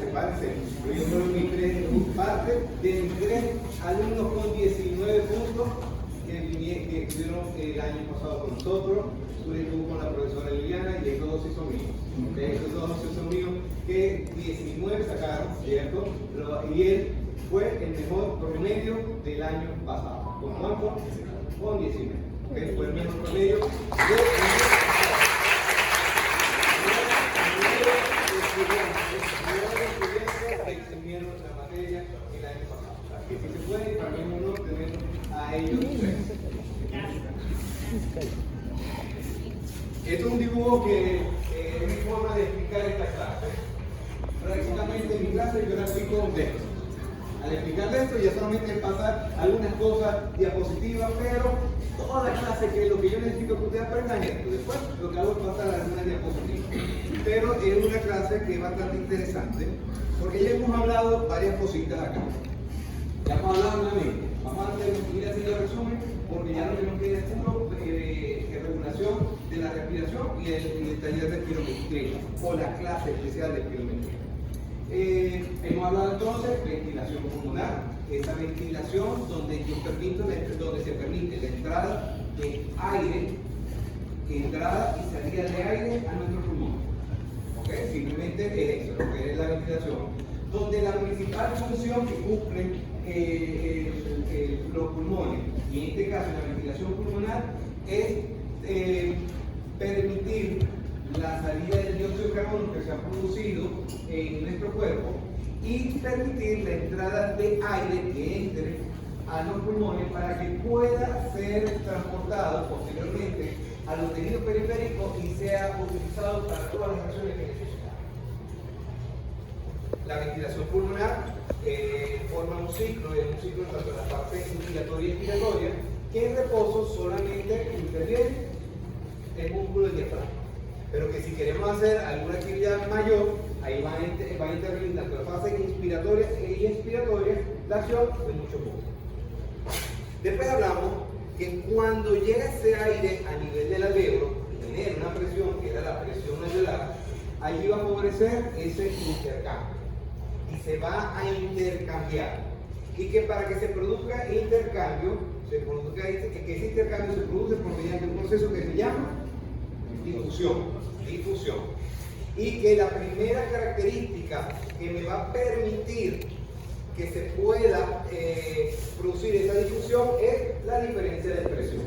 prepárense. Yo fueron mis parte de mis 3 alumnos con 19 puntos que estuvieron el año pasado con nosotros. Estuvo con la profesora Liliana y estos 2 sí son míos. Estos 2 sí son míos que 19 sacaron, ¿cierto? Y él fue el mejor promedio del año pasado. ¿Con cuánto? Con 19. ¿Okay? Fue el mejor promedio del que eximieron la materia el año pasado. Así que si se puede, para mí es un honor tener a ellos 3. Esto es un dibujo que es mi forma de explicar esta clase. Prácticamente en mi clase yo la explico de esto. Al explicar esto ya solamente es pasar algunas cosas diapositivas, pero toda la clase, que lo que yo necesito que ustedes aprendan es esto. Después lo que hago es pasar algunas diapositivas. Pero es una clase que es bastante interesante, porque ya hemos hablado varias cositas acá. Ya hemos hablado nuevamente. Vamos a ir haciendo el resumen, porque ya lo que nos queda es puro regulación de la respiración y el taller de espirometría, o la clase especial de espirometría. Hemos hablado entonces de ventilación pulmonar, esa ventilación donde se permite la entrada de aire, entrada y salida de aire a nuestro pulmón. ¿Okay? Simplemente es eso, lo que es la ventilación, donde la principal función que cumplen los pulmones, y en este caso la ventilación pulmonar, es permitir la salida del dióxido de carbono que se ha producido en nuestro cuerpo y permitir la entrada de aire que entre a los pulmones para que pueda ser transportado posteriormente a los tejidos periféricos y sea utilizado para todas las acciones que necesitamos. La ventilación pulmonar forma un ciclo tanto en la parte inspiratoria y expiratoria, que en reposo solamente interviene el músculo del diafragma. Pero que si queremos hacer alguna actividad mayor, ahí va a intervenir tanto la fase inspiratoria y expiratoria, la acción de mucho músculo. Después hablamos que cuando llega ese aire a nivel del alvéolo y genera una presión, que era la presión alveolar, allí va a favorecer ese intercambio y se va a intercambiar. Y que para que se produzca intercambio, que ese intercambio se produce por mediante un proceso que se llama difusión. Y que la primera característica que me va a permitir que se pueda producir esa difusión es la diferencia de presión.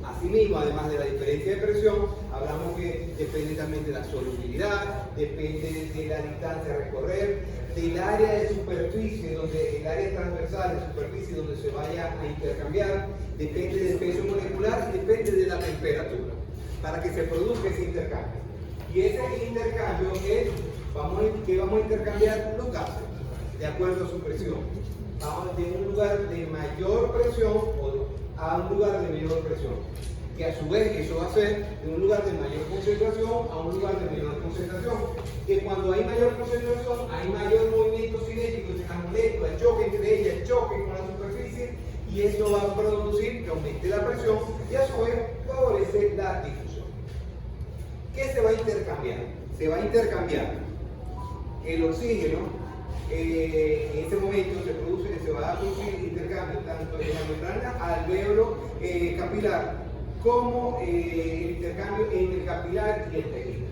Asimismo, además de la diferencia de presión, hablamos que depende también de la solubilidad, depende de la distancia a recorrer, del área de superficie, donde el área transversal de superficie donde se vaya a intercambiar, depende del peso molecular y depende de la temperatura, para que se produzca ese intercambio. Y ese intercambio es, que vamos a intercambiar los gases, de acuerdo a su presión. Vamos de un lugar de mayor presión a un lugar de menor presión. Que a su vez eso va a ser de un lugar de mayor concentración a un lugar de menor concentración. Que cuando hay mayor concentración hay mayor movimiento cinético entre las moléculas, el choque entre ellas, el choque con la superficie, y eso va a producir que aumente la presión y a su vez favorece la difusión. ¿Qué se va a intercambiar? Se va a intercambiar el oxígeno. En ese momento se va a producir intercambio tanto en la membrana alvéolo capilar como el intercambio entre el capilar y el tejido.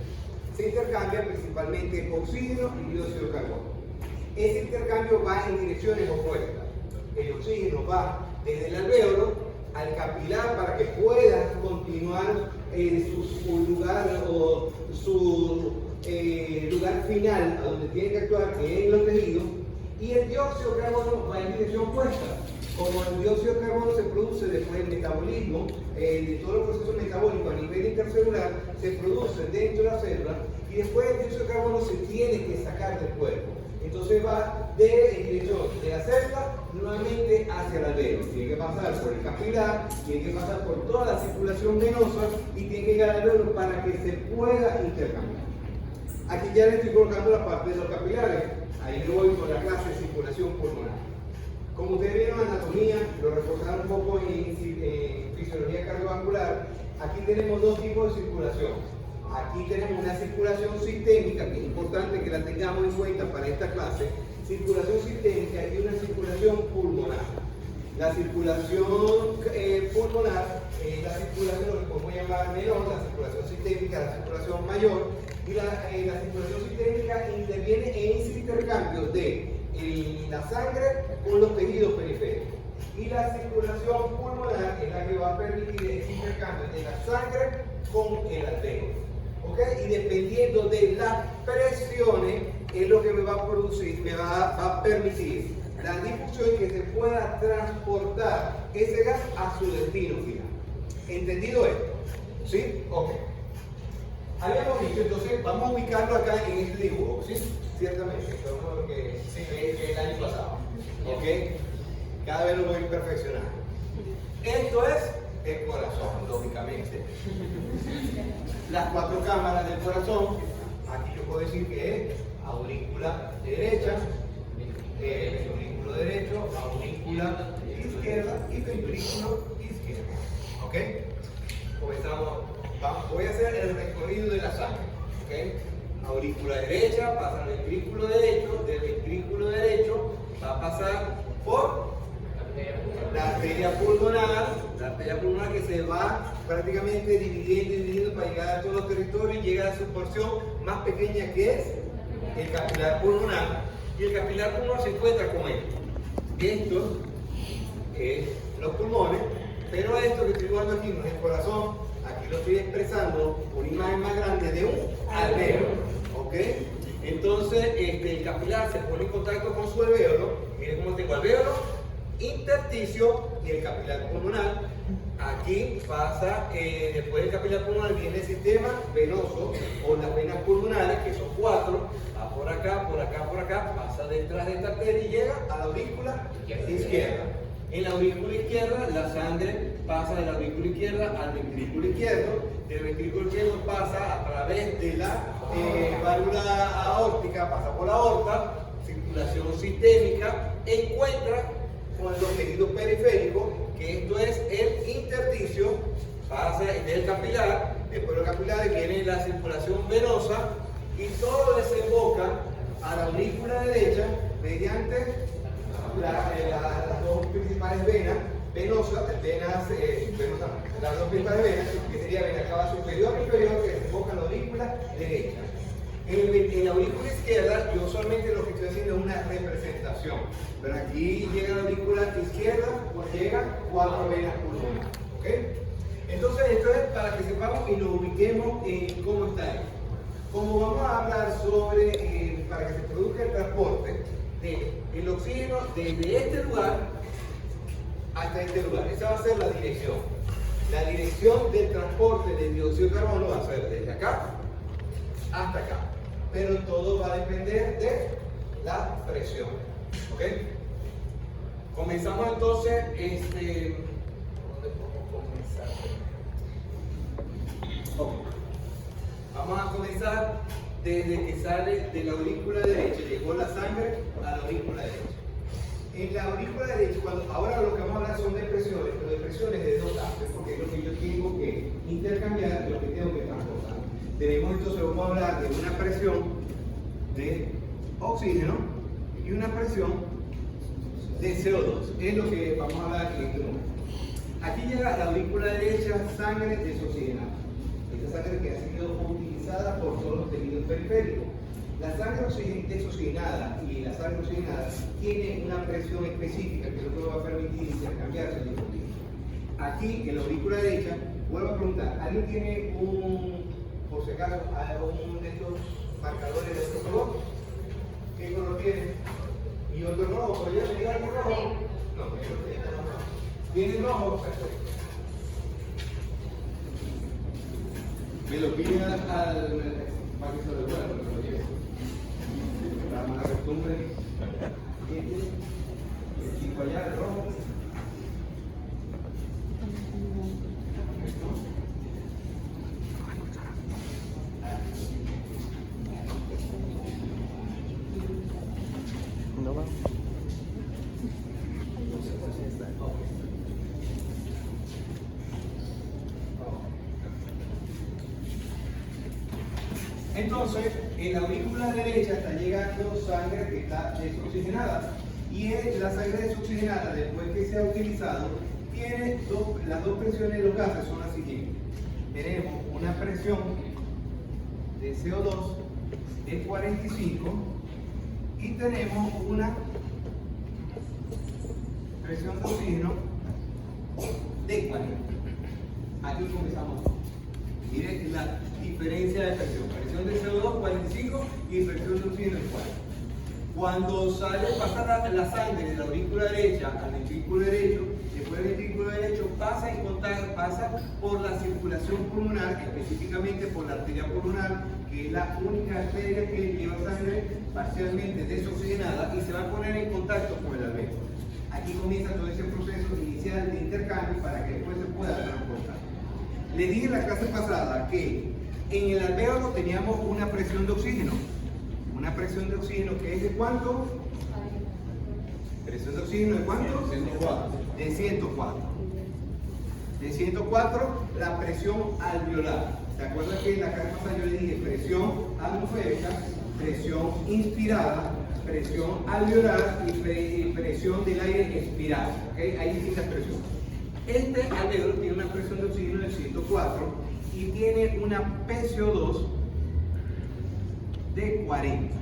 Se intercambia principalmente oxígeno y dióxido de carbono. Ese intercambio va en direcciones opuestas. El oxígeno va desde el alvéolo al capilar para que pueda continuar su lugar o su lugar final a donde tiene que actuar, que es en los tejidos, y el dióxido de carbono va en dirección opuesta. Como el dióxido de carbono se produce después del metabolismo, de todos los procesos metabólicos a nivel intercelular, se produce dentro de la célula y después el dióxido de carbono se tiene que sacar del cuerpo. Entonces va en dirección de la célula nuevamente hacia el alvéolo. Tiene que pasar por el capilar, tiene que pasar por toda la circulación venosa y tiene que llegar al alvéolo para que se pueda intercambiar. Aquí ya le estoy colocando la parte de los capilares. Ahí voy con la clase de circulación pulmonar. Como ustedes vieron en anatomía, lo reforzaron un poco en fisiología cardiovascular, aquí tenemos dos tipos de circulación. Aquí tenemos una circulación sistémica, que es importante que la tengamos en cuenta para esta clase, circulación sistémica y una circulación pulmonar. La circulación pulmonar es la circulación, lo que podemos llamar menor, la circulación sistémica, la circulación mayor, y la circulación sistémica interviene en ese intercambio de la sangre con los tejidos periféricos. Y la circulación pulmonar es la que va a permitir ese intercambio de la sangre con el alveolo. ¿Okay? Y dependiendo de las presiones, es lo que me va a producir, me va a permitir la difusión y que se pueda transportar ese gas a su destino final. ¿Entendido esto? ¿Sí? Ok. Habíamos dicho, entonces, vamos a ubicarlo acá en este dibujo, ¿sí? Ciertamente, esto es lo que el año pasado. ¿Ok? Cada vez lo voy perfeccionando. Esto es el corazón, lógicamente. Las cuatro cámaras del corazón, aquí yo puedo decir que es aurícula derecha, ventrículo derecho, aurícula izquierda y ventrículo izquierdo. ¿Ok? Comenzamos. Voy a hacer el recorrido de la sangre. ¿Ok? Aurícula derecha, pasa al ventrículo derecho, del ventrículo derecho va a pasar por la arteria pulmonar que se va prácticamente dividiendo para llegar a todos los territorios y llega a su porción más pequeña que es el capilar pulmonar. Y el capilar pulmonar se encuentra con él. Esto es los pulmones, pero esto que estoy jugando aquí no es el corazón. Aquí lo estoy expresando una imagen más grande de un alveolo. ¿Ok? Entonces, el capilar se pone en contacto con su alveolo. Miren cómo tengo alveolo, intersticio y el capilar pulmonar. Aquí pasa, después del capilar pulmonar viene el sistema venoso o las venas pulmonares, que son cuatro. Va por acá, por acá, por acá, pasa detrás de esta arteria y llega a la aurícula izquierda. En la aurícula izquierda, la sangre pasa de la aurícula izquierda al ventrículo izquierdo. Del ventrículo izquierdo pasa a través de la válvula aórtica, pasa por la aorta, circulación sistémica, encuentra con los tejidos periféricos, que esto es el intersticio, pasa del capilar, después de los capilares viene la circulación venosa y todo desemboca a la aurícula derecha mediante las dos principales venas venosas, las dos principales venas, que sería vena cava superior e inferior, que desemboca en la aurícula derecha. En la aurícula izquierda, yo solamente lo que estoy haciendo es una representación, pero aquí llega la aurícula izquierda, pues llegan cuatro venas pulmonares. ¿Okay? Entonces, esto es para que sepamos y nos ubiquemos en cómo está esto. Como vamos a hablar sobre, para que se produzca el transporte del oxígeno desde este lugar hasta este lugar, esa va a ser la dirección. La dirección del transporte del dióxido de carbono va a ser desde acá hasta acá. Pero todo va a depender de la presión. ¿Ok? Comenzamos entonces, ¿dónde podemos comenzar? Okay. Vamos a comenzar desde que sale de la aurícula derecha, llegó la sangre a la aurícula derecha. En la aurícula derecha, ahora lo que vamos a hablar son de presiones, pero de presiones de dos partes, porque es lo que yo tengo que intercambiar y lo que tengo que transportar. Tenemos entonces, vamos a hablar de una presión de oxígeno y una presión de CO2. Es lo que vamos a hablar en este momento. Aquí llega a la aurícula derecha sangre desoxigenada. Esta sangre que ha sido utilizada por todos los tejidos periféricos. La sangre desoxigenada y la sangre oxigenada tiene una presión específica que es lo que va a permitir intercambiarse el difundido. Aquí en la aurícula derecha, vuelvo a preguntar, ¿alguien tiene por si acaso, uno de estos marcadores de otro color? ¿Qué color tiene? ¿Y otro rojo? ¿Podría tener algo rojo? No, ¿tiene rojo? Perfecto. Me lo piden al para que se lo devuelva, me lo lleve. La mala costumbre. El chico allá, el rojo. No va. Entonces, en la aurícula derecha está llegando sangre que está desoxigenada. Y la sangre desoxigenada, después que se ha utilizado, tiene las dos presiones de los gases son las siguientes. Tenemos una presión de CO2 de 45 y tenemos una presión de oxígeno de 40. Aquí comenzamos. Miren la diferencia de presión. Presión de CO2 45 y presión de oxígeno 40. Cuando pasa la sangre de la aurícula derecha al ventrículo derecho, después del ventrículo derecho pasa por la circulación pulmonar, específicamente por la arteria pulmonar, que es la única arteria que lleva sangre parcialmente desoxigenada y se va a poner en contacto con el alveolo. Aquí comienza todo ese proceso inicial de intercambio para que después se pueda transportar. Les dije en la clase pasada que en el alvéolo teníamos una presión de oxígeno. Una presión de oxígeno que es de ¿cuánto? ¿Presión de oxígeno de cuánto? 104. De 104. De 104 la presión alveolar. ¿Se acuerdan que en la clase pasada yo le dije presión atmosférica, presión inspirada, presión alveolar y presión del aire expirado? ¿Okay? Hay distintas presiones. Este alvéolo tiene una presión de oxígeno de 104 y tiene una PCO2 de 40.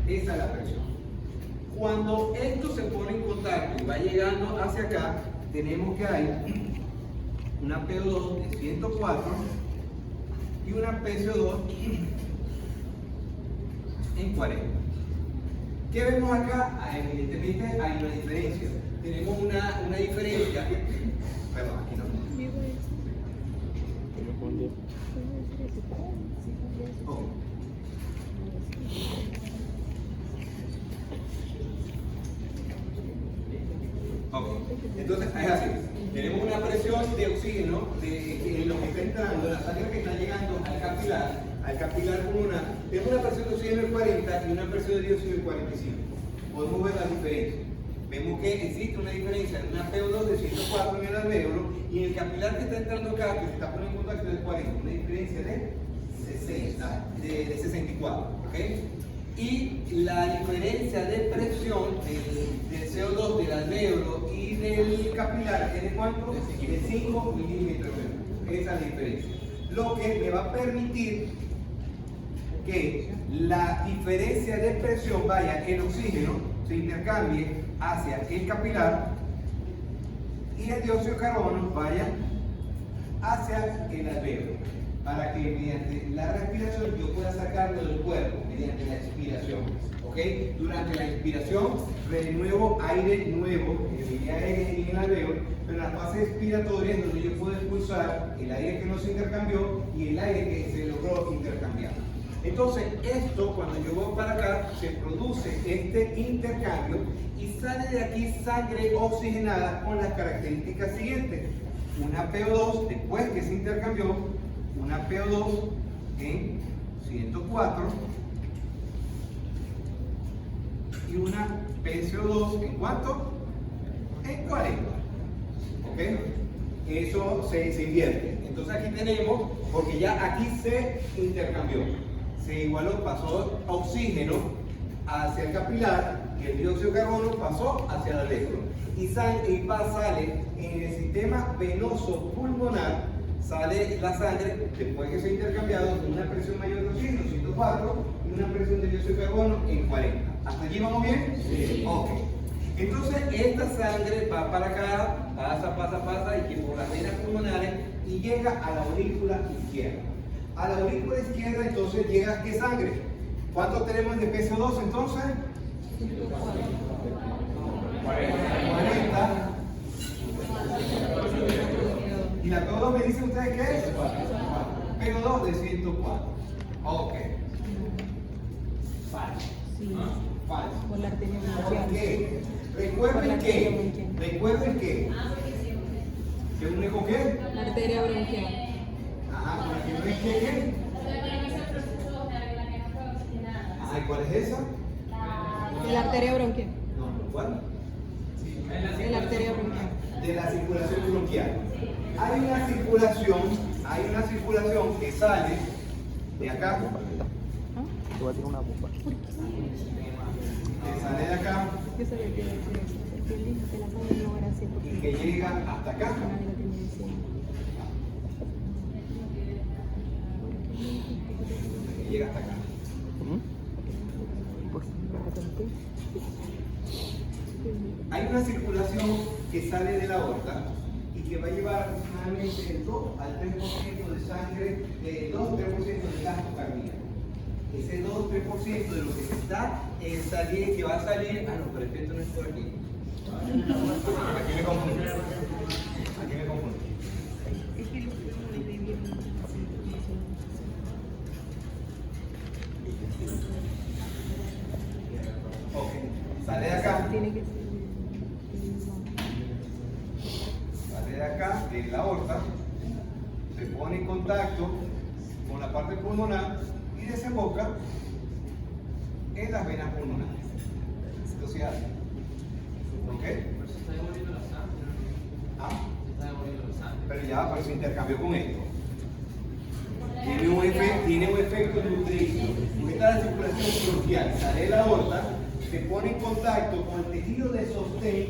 Esa es la presión. Cuando esto se pone en contacto y va llegando hacia acá, tenemos que hay una PO2 de 104 y una PCO2 en 40. ¿Qué vemos acá? Evidentemente hay una diferencia. Tenemos una diferencia. Perdón, aquí no. Oh. Okay. Entonces es así, tenemos una presión de oxígeno en lo que está entrando, la sangre que está llegando al capilar pulmonar, tenemos una presión de oxígeno de 40 y una presión de dióxido de 45. Podemos ver la diferencia. Vemos que existe una diferencia de una PO2 de 104 en el alvéolo y en el capilar que está entrando acá, que se está poniendo en contacto de 40, una diferencia de 64. ¿Okay? Y la diferencia de presión del CO2 del alvéolo y del capilar es de ¿cuánto? De 5 milímetros. Esa es la diferencia. Lo que me va a permitir que la diferencia de presión vaya, el oxígeno se intercambie hacia el capilar y el dióxido de carbono vaya hacia el alvéolo, para que mediante la respiración yo pueda sacarlo del cuerpo mediante la expiración. ¿Okay? Durante la inspiración renuevo aire nuevo en el alvéolo, pero en la fase expiratoria es donde yo puedo expulsar el aire que no se intercambió y el aire que se logró intercambiar. Entonces, esto cuando yo voy para acá, se produce este intercambio y sale de aquí sangre oxigenada con las características siguientes. Una PO2, después que se intercambió, una PO2 en 104 y una PCO2 en ¿cuánto? En 40. ¿Ok? Eso se invierte. Entonces aquí tenemos, porque ya aquí se intercambió, se igualó, pasó oxígeno hacia el capilar y el dióxido de carbono pasó hacia el alvéolo. Y sale en el sistema venoso pulmonar, sale la sangre después que se ha intercambiado con una presión mayor de oxígeno, 104, y una presión de dióxido de carbono en 40. ¿Hasta allí vamos bien? Sí. Ok. Entonces esta sangre va para acá, pasa y que por las venas pulmonares y llega a la aurícula izquierda. A la aurícula izquierda entonces llega ¿qué sangre? ¿Cuánto tenemos de PCO2 entonces? 40. ¿Y la PO2 me dicen ustedes qué es? PO2 de 104. Ok. Falso. Sí. Falso. Por la arteria ¿Por bronquial. qué? Recuerden que ¿qué une con qué? La arteria bronquial. Ajá, ¿con la que no es qué? Ajá, ¿y cuál es esa? La arteria bronquial. No, ¿cuál? De la arteria bronquial. De la circulación bronquial. Hay una circulación que sale de acá Te voy a tirar una bomba. Que sale de acá Yo sabía que iba a decir eso, porque él dijo que la sangre no era así, porque y que llega hasta acá. nadie lo tenía encima. Que llega hasta acá. Pues, Hay una circulación que sale de la aorta y que va a llevar aproximadamente el 2 al 3% de sangre, 2-3% de gasto cardíaco. Ese 2-3% de lo que está que va a salir, no, pero esto no es por aquí. Aquí me confundo. Aquí me confundo. Es que lo que no le debieron hacer. Ok, sale de acá. Tiene que ser. Sale de acá, de la aorta, se pone en contacto con la parte pulmonar y desemboca en las venas pulmonares. Esto se hace. ¿Ok? Ah, pero ya por ese intercambio con esto. Tiene un efecto nutricio. Porque está la circulación bronquial, sale de la aorta, se pone en contacto con el tejido de sostén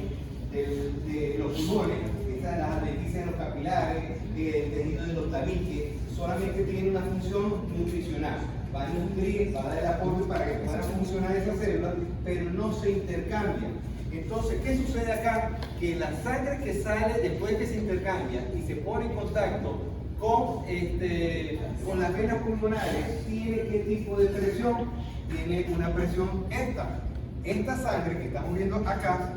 de los pulmones, las adventicias de los capilares, el tejido de los tabiques, solamente tiene una función nutricional. Va a nutrir, va a dar el apoyo para que puedan funcionar esas células, pero no se intercambian. Entonces, ¿qué sucede acá? Que la sangre que sale después que se intercambia y se pone en contacto con las venas pulmonares, ¿tiene qué tipo de presión? Tiene una presión esta. Esta sangre que estamos viendo acá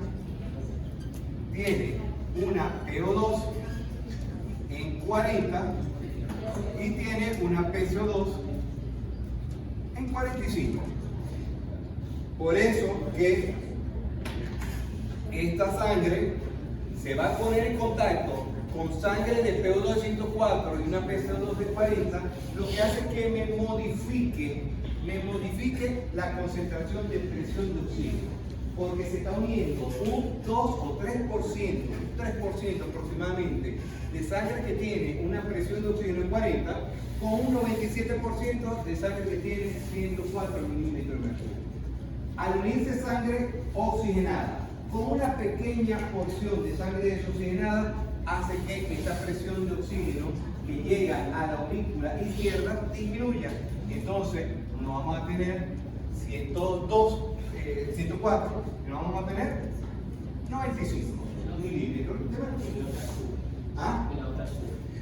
tiene una PO2 en 40 y tiene una PCO2 en 45. Por eso que esta sangre se va a poner en contacto con sangre de PO2 de 104 y una PCO2 de 40, lo que hace que me modifique la concentración de presión de oxígeno, porque se está uniendo un 2 o 3% aproximadamente de sangre que tiene una presión de oxígeno en 40 con un 97% de sangre que tiene 104 milímetros de mercurio. Al unirse sangre oxigenada con una pequeña porción de sangre desoxigenada, hace que esta presión de oxígeno que llega a la aurícula izquierda disminuya. Entonces, no vamos a tener 104, no vamos a tener 95 milímetros de mercurio. ¿Ah?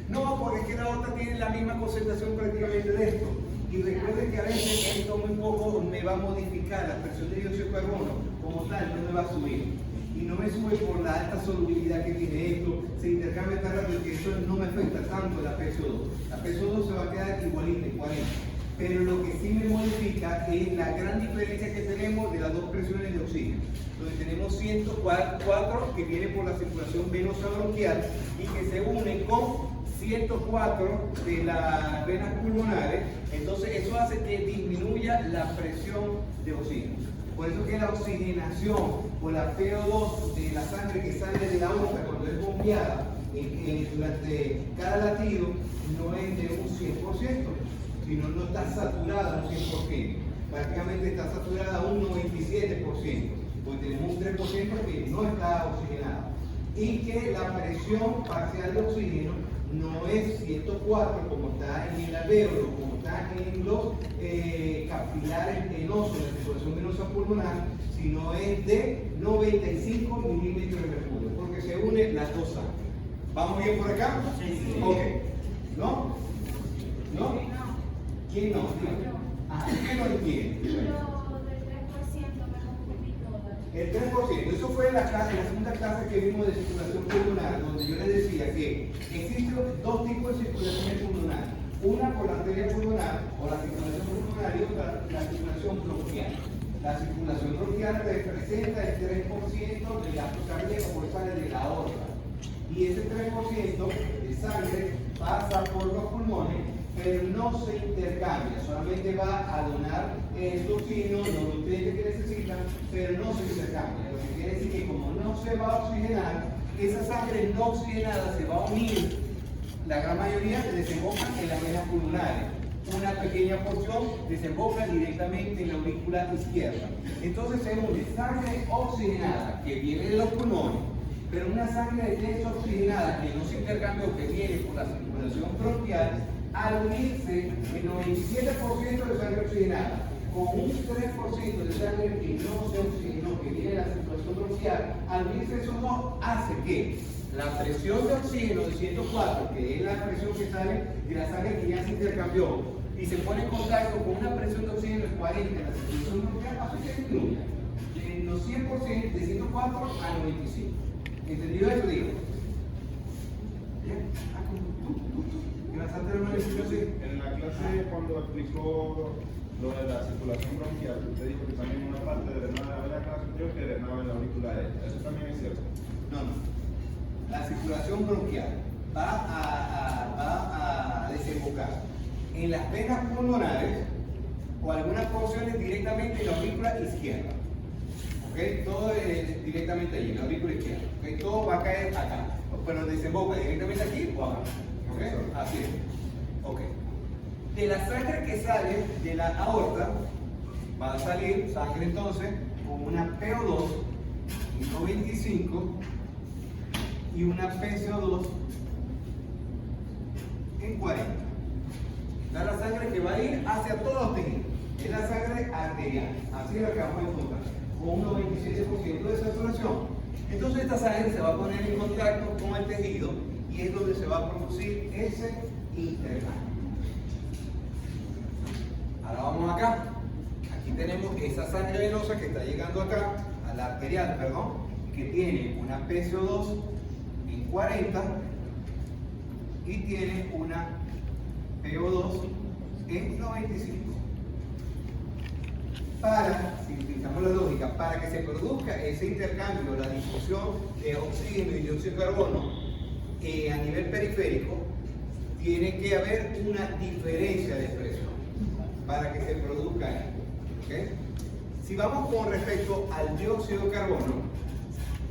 No, porque es que la aorta tiene la misma concentración prácticamente de esto. Y recuerden que a veces esto muy poco me va a modificar la presión de dióxido de carbono, como tal, no me va a subir. Y no me sube por la alta solubilidad que tiene esto, se intercambia tan rápido que eso no me afecta tanto la PCO2. La PCO2 se va a quedar igualita en 40. Pero lo que sí me modifica es la gran diferencia que tenemos de las dos presiones de oxígeno, donde tenemos 104 que viene por la circulación venosa bronquial y que se une con 104 de las venas pulmonares. Entonces eso hace que disminuya la presión de oxígeno. Por eso que la oxigenación o la PO2 de la sangre que sale de la aorta cuando es bombeada durante cada latido no es de un 100%, sino no está saturada un 100%. Prácticamente está saturada un 97%, pues tenemos un 3% que no está oxigenado. Y que la presión parcial de oxígeno no es 104 como está en el alvéolo, como está en los capilares venosos de la circulación venosa pulmonar, sino es de 95 milímetros de mercurio, porque se unen las dos sangres. ¿Vamos bien por acá? Sí. Ok. ¿No? ¿No? ¿Quién no? ¿Quién no entiende? El 3%, eso fue en la segunda clase que vimos de circulación pulmonar, donde yo les decía que existen dos tipos de circulación pulmonar. Una por la arteria pulmonar o la circulación pulmonar y otra la circulación bronquial. La circulación bronquial representa el 3% del gasto cardíaco por sale de la aorta. Y ese 3% de sangre pasa por los pulmones, pero no se intercambia, solamente va a donar el oxígeno, los nutrientes que necesitan, pero no se intercambia. Lo que quiere decir que como no se va a oxigenar, esa sangre no oxigenada se va a unir, la gran mayoría se desembocan en las venas pulmonares. una pequeña porción desemboca directamente en la aurícula izquierda. Entonces tenemos de sangre oxigenada que viene de los pulmones, pero una sangre desoxigenada que no se intercambió, que viene por la circulación bronquial, al unirse el 97% de sangre oxigenada con un 3% de sangre que no se oxigenó, que viene de la circulación bronquial, al unirse esos dos hace que la presión de oxígeno de 104, que es la presión que sale de la sangre que ya se intercambió, y se pone en contacto con una presión de oxígeno de 40 en la circulación bronquial, hace que disminuya de los 100%, de 104 a 95. ¿Entendido eso? Digo. ¿Bien? ¿Me vas a hacer una explicación? En la clase, cuando explicó lo de la circulación bronquial, usted dijo que también una parte drenaba en la cara superior que drenaba en la aurícula derecha. ¿Eso también es cierto? No, no. La circulación bronquial va a desembocar en las venas pulmonares o algunas porciones directamente en la aurícula izquierda. ¿Ok? Todo es directamente allí, en la aurícula izquierda. ¿Ok? Todo va a caer acá. Pero desemboca directamente aquí o acá. ¿Ok? Así es. Ok. De la sangre que sale de la aorta, va a salir sangre entonces con una PO2 y 95 y una PCO2 en 40. Esta es la sangre que va a ir hacia todos los tejidos. Es la sangre arterial. Así es la que vamos a encontrar. Con un 97% de saturación. Entonces esta sangre se va a poner en contacto con el tejido y es donde se va a producir ese intercambio. Ahora vamos acá. Aquí tenemos esa sangre venosa que está llegando acá, a la arterial, perdón, que tiene una PCO2 en 40 y tiene una PO2 en 95. Si utilizamos la lógica, para que se produzca ese intercambio, la difusión de oxígeno y dióxido de carbono a nivel periférico, tiene que haber una diferencia de presión para que se produzca esto. ¿Okay? Si vamos con respecto al dióxido de carbono,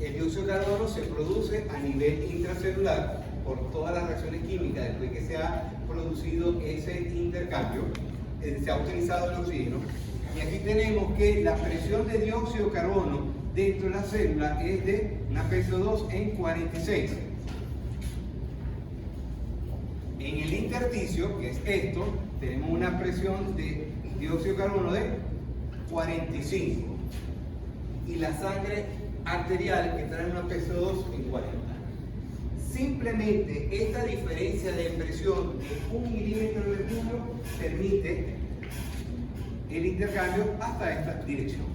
el dióxido de carbono se produce a nivel intracelular por todas las reacciones químicas después que se ha producido ese intercambio, se ha utilizado el oxígeno. Y aquí tenemos que la presión de dióxido de carbono dentro de la célula es de una PCO2 en 46. En el intersticio, que es esto, tenemos una presión de dióxido de carbono de 45. Y la sangre arterial que trae una PCO2 en 40. Simplemente esta diferencia de presión de 1 milímetro de mercurio permite el intercambio hasta esta dirección,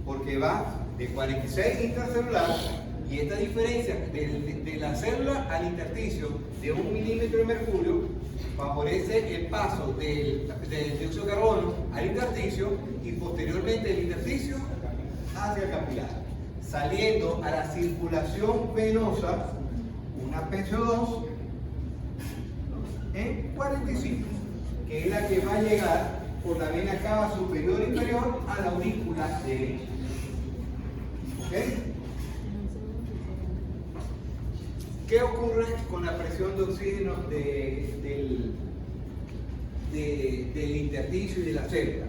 porque va de 46 intracelular y esta diferencia de la célula al intersticio de 1 milímetro de mercurio favorece el paso del dióxido de carbono al intersticio y posteriormente el intersticio hacia el capilar, saliendo a la circulación venosa una PCO2 en 45, que es la que va a llegar por la vena cava superior e inferior a la aurícula derecha. ¿Ok? ¿Qué ocurre con la presión de oxígeno del intersticio y de la célula?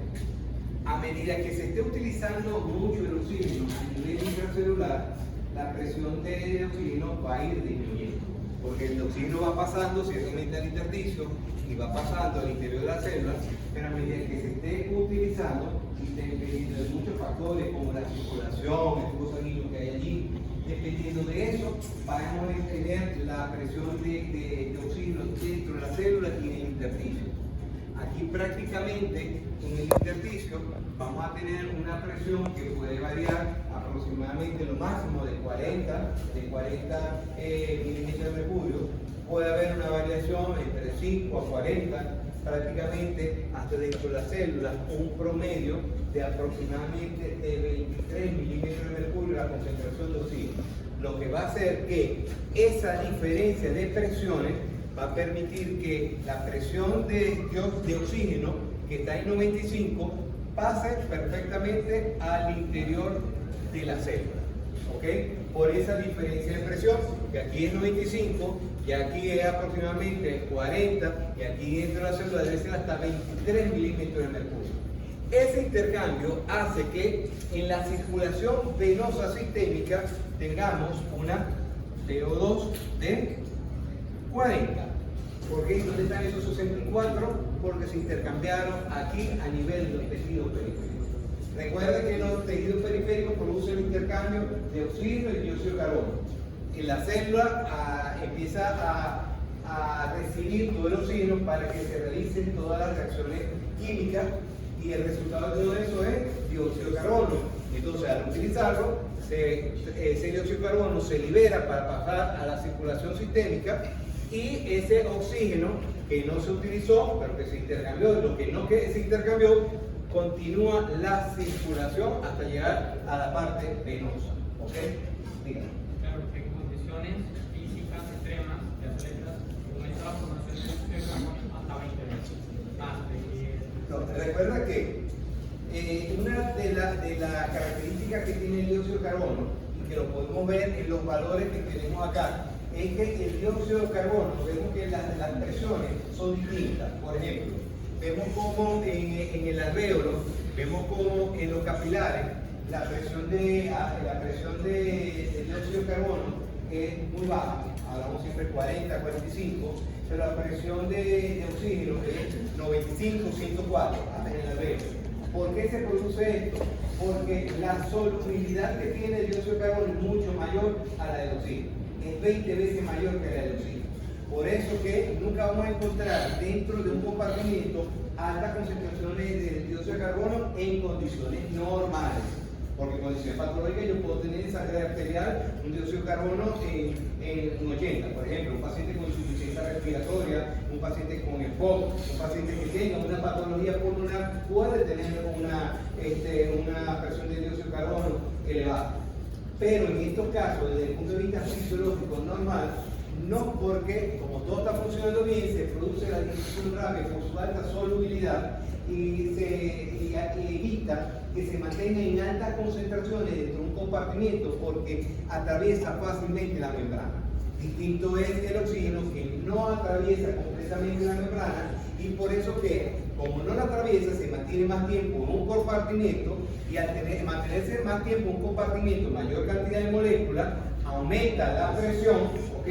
A medida que se esté utilizando mucho el oxígeno a nivel intracelular, la presión de oxígeno va a ir disminuyendo, porque el oxígeno va pasando ciertamente al intersticio y va pasando al interior de las células, pero a medida que se esté utilizando y dependiendo de muchos factores como la circulación, el flujo sanguíneo que hay allí, dependiendo de eso, vamos a tener la presión de oxígeno dentro de la célula y en el intersticio. Aquí prácticamente en el intersticio vamos a tener una presión que puede variar aproximadamente lo máximo de 40 milímetros de mercurio. Puede haber una variación entre 5 a 40, prácticamente hasta dentro de la célula, un promedio de aproximadamente de 23 milímetros de mercurio la concentración de oxígeno. Lo que va a hacer que esa diferencia de presiones va a permitir que la presión de oxígeno, que está en 95, pase perfectamente al interior de la célula. ¿Ok? Por esa diferencia de presión, que aquí es 95 y aquí es aproximadamente 40, y aquí dentro de la célula debe ser hasta 23 milímetros de mercurio. Ese intercambio hace que en la circulación venosa sistémica tengamos una VO2 de 40. ¿Por qué? ¿Dónde están esos 64? Porque se intercambiaron aquí a nivel de los tejidos periféricos. Recuerden que los tejidos periféricos producen el intercambio de oxígeno y dióxido de carbono. En la célula empieza a recibir todo el oxígeno para que se realicen todas las reacciones químicas, y el resultado de todo eso es dióxido de carbono. Entonces, al utilizarlo, ese dióxido de carbono se libera para pasar a la circulación sistémica, y ese oxígeno que no se utilizó, pero que se intercambió, lo que no se intercambió, continúa la circulación hasta llegar a la parte venosa. ¿Ok? Dígame. Claro, que en condiciones físicas extremas de atletas aumenta la formación de dióxido de carbono hasta 20 veces más. No, recuerda que una de las características que tiene el dióxido de carbono, y que lo podemos ver en los valores que tenemos acá, es que el dióxido de carbono, vemos que las presiones son distintas. Por ejemplo, vemos como en el alvéolo, vemos como en los capilares, la presión de dióxido de carbono es muy baja. Hablamos siempre 40, 45, pero la presión de oxígeno es 95, 104 en el alvéolo. ¿Por qué se produce esto? Porque la solubilidad que tiene el dióxido de carbono es mucho mayor a la del oxígeno. Es 20 veces mayor que la del oxígeno. Por eso que nunca vamos a encontrar dentro de un compartimiento altas concentraciones de dióxido de carbono en condiciones normales. Porque en condiciones patológicas yo puedo tener en sangre arterial un dióxido de carbono en 80. Por ejemplo, un paciente con insuficiencia respiratoria, un paciente con EPOC, un paciente que tenga una patología pulmonar puede tener una presión de dióxido de carbono elevada. Pero en estos casos, desde el punto de vista fisiológico normal, no, porque como todo está funcionando bien, se produce la digestión rápida por su alta solubilidad y evita que se mantenga en altas concentraciones dentro de un compartimiento, porque atraviesa fácilmente la membrana. Distinto es el oxígeno, que no atraviesa completamente la membrana, y por eso que, como no la atraviesa, se mantiene más tiempo en un compartimiento, y al mantenerse más tiempo en un compartimiento, mayor cantidad de moléculas, aumenta la presión, ¿ok?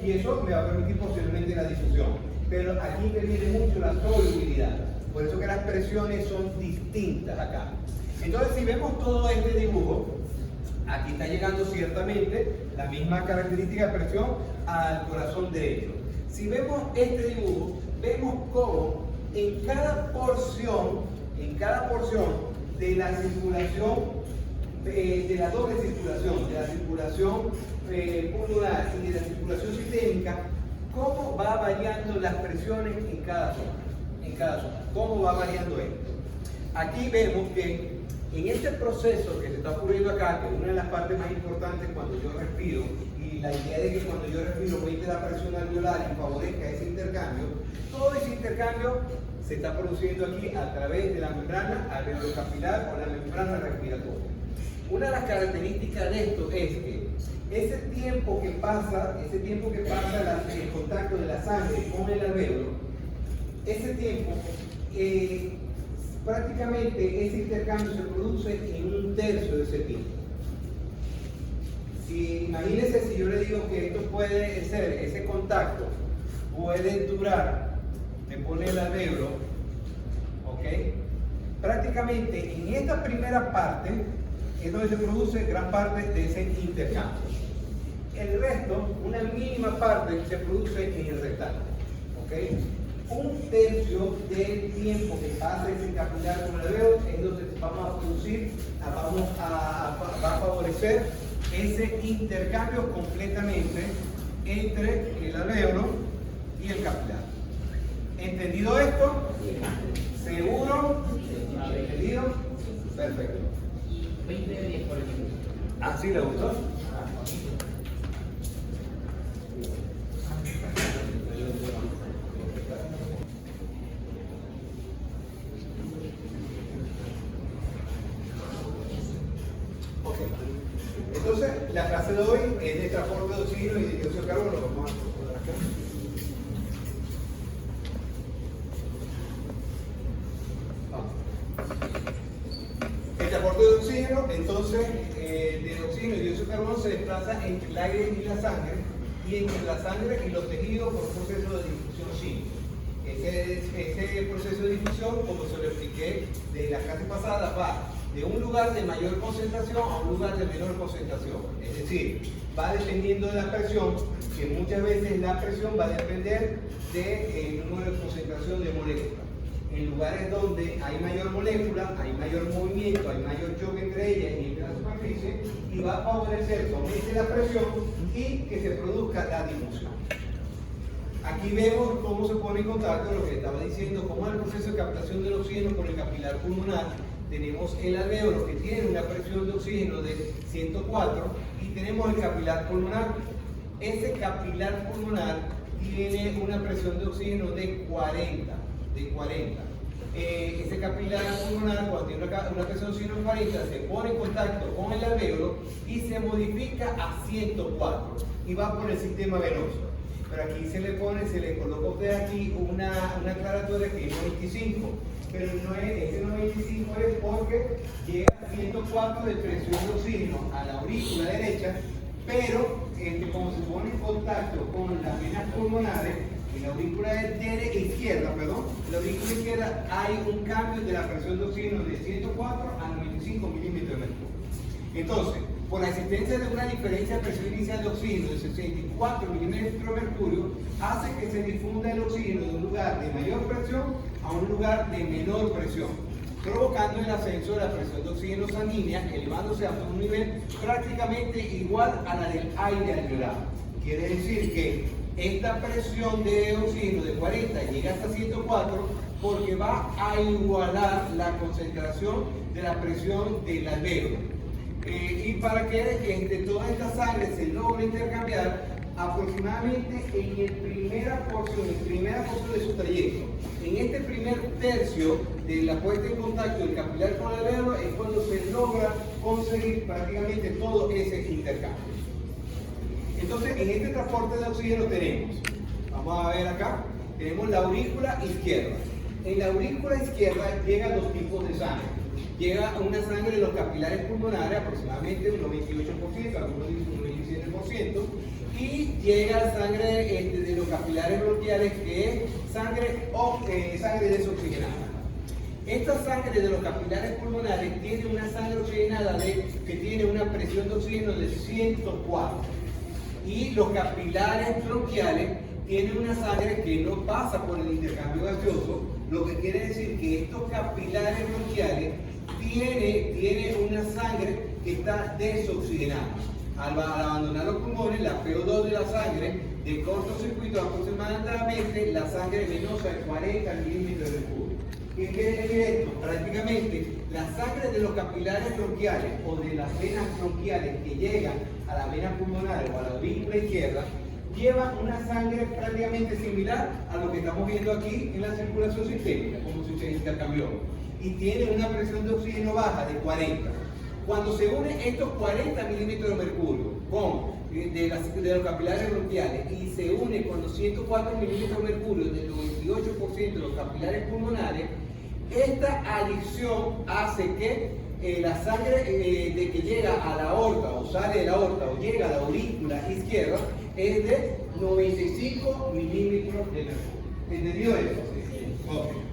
Y eso me va a permitir posiblemente la difusión. Pero aquí interviene mucho la solubilidad, por eso que las presiones son distintas acá. Entonces, si vemos todo este dibujo, aquí está llegando ciertamente la misma característica de presión al corazón derecho. Si vemos este dibujo, vemos cómo en cada porción de la circulación, de la doble circulación, de la circulación pulmonar y de la circulación sistémica, cómo va variando las presiones en cada zona, cómo va variando esto. Aquí vemos que en este proceso que se está ocurriendo acá, que es una de las partes más importantes cuando yo respiro, y la idea de que cuando yo respiro aumente la presión alveolar y favorezca ese intercambio, todo ese intercambio se está produciendo aquí a través de la membrana alveolocapilar o la membrana respiratoria. Una de las características de esto es que ese tiempo que pasa el contacto de la sangre con el alvéolo, ese tiempo, prácticamente ese intercambio se produce en un tercio de ese tiempo. Imagínense si yo le digo que esto puede ser, ese contacto puede durar, me pone el alvéolo, ¿ok? Prácticamente en esta primera parte es donde se produce gran parte de ese intercambio. El resto, una mínima parte, se produce en el rectángulo, ¿ok? Un tercio del tiempo que pasa ese capilar con el alvéolo es donde vamos a producir, va a favorecer ese intercambio completamente entre el alvéolo y el capilar. ¿Entendido esto? ¿Seguro? ¿Entendido? Perfecto. 20 de 10, por ejemplo. ¿Ah, sí le gustó? Ok. Entonces, La clase de hoy es de transporte de oxígeno y de dióxido de carbono. Vamos a poner acá. El transporte de oxígeno, entonces, de oxígeno y dióxido de carbono se desplaza entre el aire y la sangre, y entre la sangre y los tejidos por un proceso de difusión química. Ese proceso de difusión, como se lo expliqué de la clase pasada, va de un lugar de mayor concentración a un lugar de menor concentración. Es decir, va dependiendo de la presión, que muchas veces la presión va a depender del número de concentración de moléculas. En lugares donde hay mayor molécula, hay mayor movimiento, hay mayor choque entre ellas y entre la superficie, y va a favorecer que aumente la presión y que se produzca la difusión. Aquí vemos cómo se pone en contacto lo que estaba diciendo, cómo es el proceso de captación del oxígeno por el capilar pulmonar. Tenemos el alvéolo que tiene una presión de oxígeno de 104 y tenemos el capilar pulmonar. Ese capilar pulmonar tiene una presión de oxígeno de 40. Ese capilar pulmonar, cuando tiene una presión de oxígeno de 40, se pone en contacto con el alvéolo y se modifica a 104 y va por el sistema venoso. Pero aquí se le coloca a usted aquí una aclaratoria que es 95, pero no es, ese 95 es porque llega a 104 de presión de oxígeno a la aurícula derecha, pero como se pone en contacto con las venas pulmonares, en la aurícula izquierda, hay un cambio de la presión de oxígeno de 104 a 95 milímetros de mercurio. Entonces, por la existencia de una diferencia de presión inicial de oxígeno de 64 milímetros de mercurio, hace que se difunda el oxígeno de un lugar de mayor presión a un lugar de menor presión, provocando el ascenso de la presión de oxígeno sanguínea, elevándose hasta un nivel prácticamente igual a la del aire alveolar. Quiere decir que esta presión de oxígeno de 40 llega hasta 104 porque va a igualar la concentración de la presión del alvéolo. Y para que entre toda esta sangre se logre intercambiar, aproximadamente en la primera porción de su trayecto, en este primer tercio de la puesta en contacto del capilar con el alvéolo, es cuando se logra conseguir prácticamente todo ese intercambio. Entonces, en este transporte de oxígeno vamos a ver acá, tenemos la aurícula izquierda. En la aurícula izquierda llegan dos tipos de sangre. Llega una sangre de los capilares pulmonares, aproximadamente un 98%, algunos dicen un 27%, y llega sangre de los capilares bronquiales, que es sangre desoxigenada. Esta sangre de los capilares pulmonares tiene una sangre oxigenada que tiene una presión de oxígeno de 104. Y los capilares bronquiales tienen una sangre que no pasa por el intercambio gaseoso, lo que quiere decir que estos capilares bronquiales tiene una sangre que está desoxigenada. Al abandonar los pulmones, la PO2 de la sangre de cortocircuito aproximadamente la sangre venosa de 40 milímetros de mercurio. ¿Qué quiere decir esto? Prácticamente la sangre de los capilares bronquiales o de las venas bronquiales que llegan a la vena pulmonar o a la aurícula izquierda lleva una sangre prácticamente similar a lo que estamos viendo aquí en la circulación sistémica, como si se intercambió, y tiene una presión de oxígeno baja de 40. Cuando se unen estos 40 milímetros de mercurio de los capilares bronquiales y se une con los 104 milímetros de mercurio del 98% de los capilares pulmonares, esta adición hace que la sangre de que llega a la aorta o sale de la aorta o llega a la aurícula izquierda es de 95 milímetros de mercurio. ¿Entendido eso? Okay.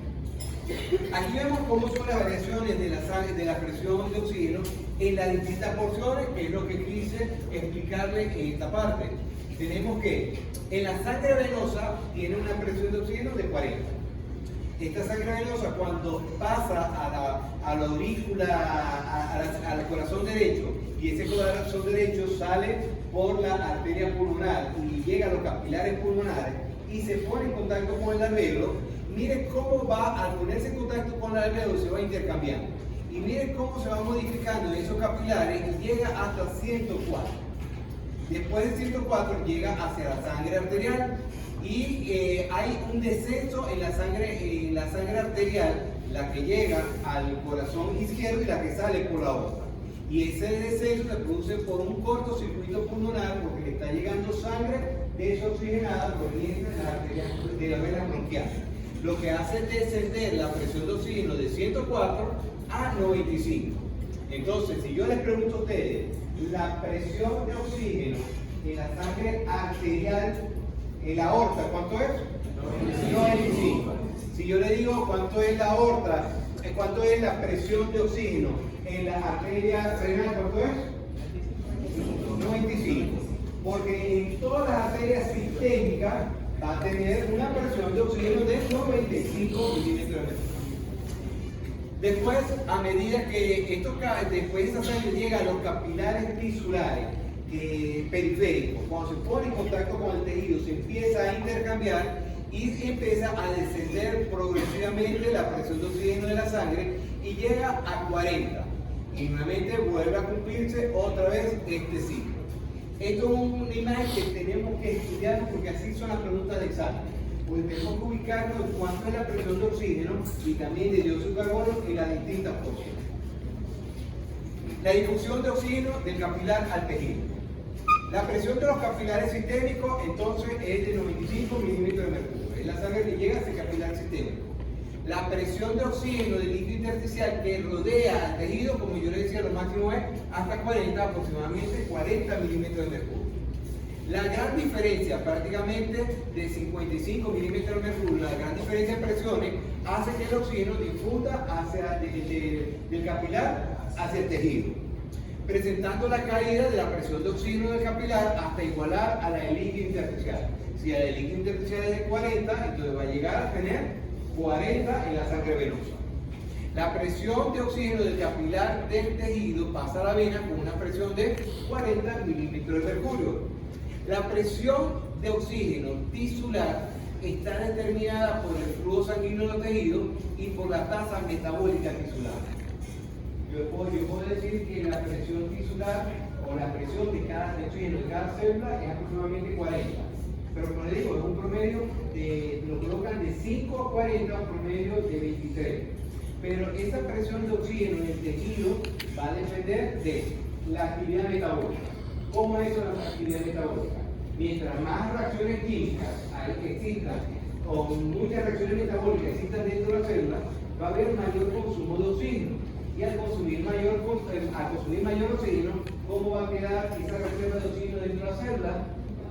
Aquí vemos cómo son las variaciones de la presión de oxígeno en las distintas porciones, que es lo que quise explicarle en esta parte. Tenemos que en la sangre venosa tiene una presión de oxígeno de 40. Esta sangre venosa, cuando pasa a la aurícula, al corazón derecho, y ese corazón derecho sale por la arteria pulmonar y llega a los capilares pulmonares y se pone en contacto con el alvéolo, mire cómo va, al ponerse en contacto con el alvéolo, se va intercambiando. Y mire cómo se va modificando esos capilares y llega hasta 104. Después de 104 llega hacia la sangre arterial y hay un descenso en la sangre arterial, la que llega al corazón izquierdo y la que sale por la aorta. Y ese descenso se produce por un cortocircuito pulmonar porque le está llegando sangre desoxigenada proveniente de la vena bronquial. Lo que hace es descender la presión de oxígeno de 104 a 95. Entonces, si yo les pregunto a ustedes, la presión de oxígeno en la sangre arterial, en la aorta, ¿cuánto es? 95. Si yo le digo cuánto es la aorta, cuánto es la presión de oxígeno en la arteria renal, ¿cuánto es? 95. Porque en todas las arterias sistémicas va a tener una presión de oxígeno de 95 milímetros de mercurio. Después, a medida que esto cae, después esa sangre llega a los capilares tisulares periféricos, cuando se pone en contacto con el tejido, se empieza a intercambiar y empieza a descender progresivamente la presión de oxígeno de la sangre y llega a 40. Y nuevamente vuelve a cumplirse otra vez este ciclo. Esto es una imagen que tenemos que estudiar porque así son las preguntas de examen. Pues tenemos que ubicarnos en cuánto es la presión de oxígeno y también de dióxido de carbono en las distintas posiciones. La difusión de oxígeno del capilar al tejido. La presión de los capilares sistémicos entonces es de 95 milímetros de mercurio. Es la sangre que llega a ese capilar sistémico. La presión de oxígeno del líquido intersticial que rodea al tejido, como yo le decía, lo máximo es hasta 40, aproximadamente 40 milímetros de mercurio. La gran diferencia, prácticamente de 55 milímetros de mercurio, la gran diferencia en presiones hace que el oxígeno difunda del capilar hacia el tejido, presentando la caída de la presión de oxígeno del capilar hasta igualar a la del líquido intersticial. Si la del líquido intersticial es de 40, entonces va a llegar a tener 40 en la sangre venosa. La presión de oxígeno del capilar del tejido pasa a la vena con una presión de 40 milímetros de mercurio. La presión de oxígeno tisular está determinada por el flujo sanguíneo del tejido y por la tasa metabólica tisular. Yo puedo decir que la presión tisular o la presión de oxígeno de cada célula es aproximadamente 40. Pero como les digo, es un promedio lo colocan de 5 a 40, un promedio de 23. Pero esa presión de oxígeno en el tejido va a depender de la actividad metabólica. ¿Cómo es eso la actividad metabólica? Mientras más reacciones químicas existan, o muchas reacciones metabólicas existan dentro de la célula, va a haber mayor consumo de oxígeno. Y al consumir mayor oxígeno, ¿cómo va a quedar esa reserva de oxígeno dentro de la célula?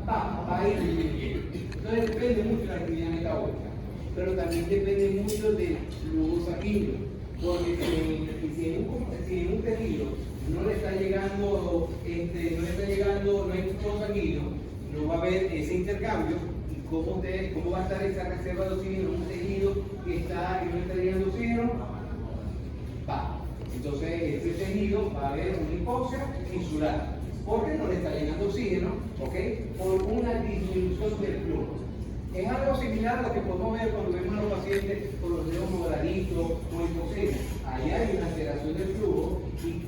Va a ir disminuyendo. Entonces depende mucho de la actividad metabólica, pero también depende mucho del flujo sanguíneo, porque si en un tejido no le está llegando, no hay flujo sanguíneo, no va a haber ese intercambio. ¿Y cómo va a estar esa reserva de oxígeno en un tejido que no está llegando oxígeno? Baja. Entonces este tejido va a haber una hipoxia tisular, porque no le está llegando oxígeno, ¿ok? Por una disminución del flujo. Es algo similar a lo que podemos ver cuando vemos a los pacientes con los dedos moraditos o hipoxemia. Ahí hay una alteración del flujo